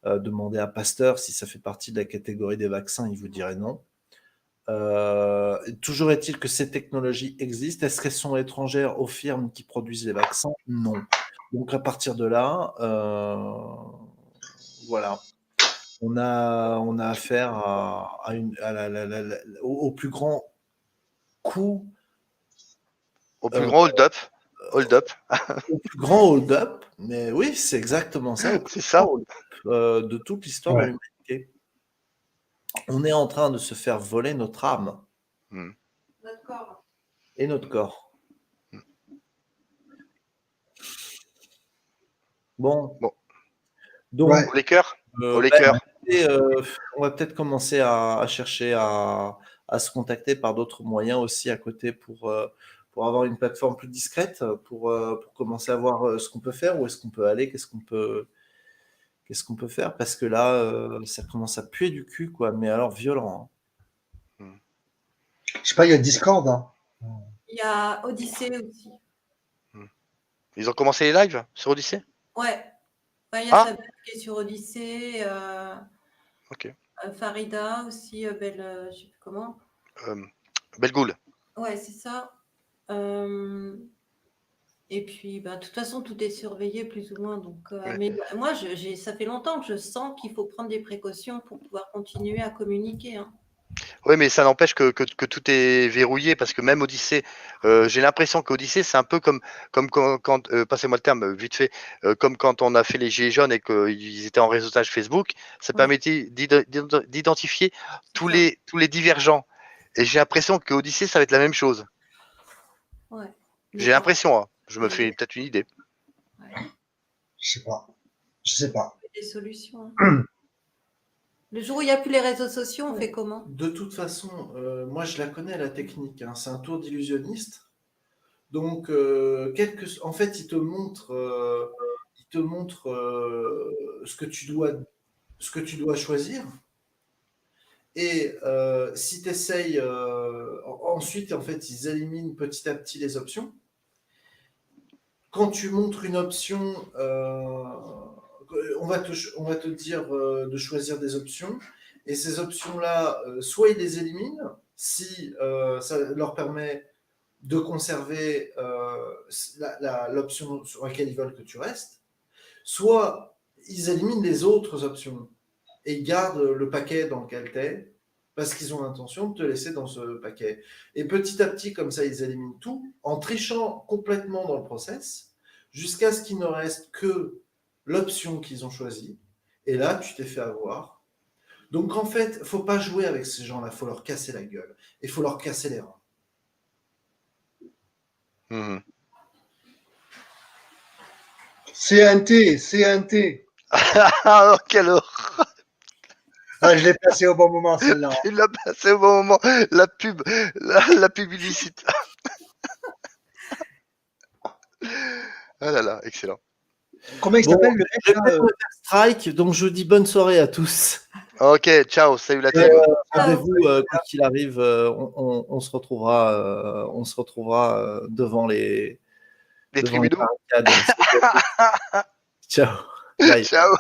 Demandez à Pasteur si ça fait partie de la catégorie des vaccins, il vous dirait non. Toujours est-il que ces technologies existent. Est-ce qu'elles sont étrangères aux firmes qui produisent les vaccins? Non. Donc à partir de là, voilà, on a affaire au plus grand coup, au plus grand hold-up. Au plus grand hold-up, mais oui, c'est exactement ça. C'est ça. De toute l'histoire de l'humanité. On est en train de se faire voler notre âme. Notre corps. Et notre corps. Bon. Donc, les cœurs. on va peut-être commencer à chercher à se contacter par d'autres moyens aussi à côté pour avoir une plateforme plus discrète, pour commencer à voir ce qu'on peut faire, où est-ce qu'on peut aller, qu'est-ce qu'on peut faire, parce que là, ça commence à puer du cul, quoi, mais alors violent. Hein. Je sais pas, il y a Discord. Hein. Il y a Odyssée aussi. Ils ont commencé les lives sur Odyssée? Ouais. Il y a Sabine qui est sur Odyssée. Ok. Farida aussi, Belle, je sais plus comment. Bellegoul. Ouais, c'est ça. Et puis, de toute façon, tout est surveillé plus ou moins. Donc, mais moi, ça fait longtemps que je sens qu'il faut prendre des précautions pour pouvoir continuer à communiquer. Hein. Oui, mais ça n'empêche que tout est verrouillé parce que même Odyssée, j'ai l'impression qu'Odyssée, c'est un peu comme quand passez-moi le terme vite fait, comme quand on a fait les Gilets jaunes et qu'ils étaient en réseautage Facebook, ça permettait d'identifier tous les divergents. Et j'ai l'impression qu'Odyssée, ça va être la même chose. Ouais. J'ai l'impression, hein. Je me fais peut-être une idée. Ouais. Je sais pas. Des solutions. Hein. Le jour où il n'y a plus les réseaux sociaux, on fait comment? De toute façon, moi je la connais la technique. Hein. C'est un tour d'illusionniste. Donc, en fait, il te montre ce que tu dois choisir. Et si tu essayes, ensuite, en fait, ils éliminent petit à petit les options. Quand tu montres une option, on va te dire de choisir des options. Et ces options-là, soit ils les éliminent, si ça leur permet de conserver l'option sur laquelle ils veulent que tu restes, soit ils éliminent les autres options et ils gardent le paquet dans lequel tu es parce qu'ils ont l'intention de te laisser dans ce paquet. Et petit à petit, comme ça, ils éliminent tout en trichant complètement dans le process jusqu'à ce qu'il ne reste que l'option qu'ils ont choisie. Et là, tu t'es fait avoir. Donc, en fait, il ne faut pas jouer avec ces gens-là. Il faut leur casser la gueule. Et il faut leur casser les reins. CNT. Ah, quelle horreur. Ah, je l'ai placé au bon moment, celle-là. Il l'a passé au bon moment. La pub, la publicité. Ah là là, excellent. Comment il s'appelle le Je mec vais là, me faire strike, donc je vous dis bonne soirée à tous. Ok, ciao, salut la Et, team. rendez-vous, quoi qu'il arrive, on se retrouvera, devant les Les devant les tribunaux. barricades. Ciao. Bye. Ciao.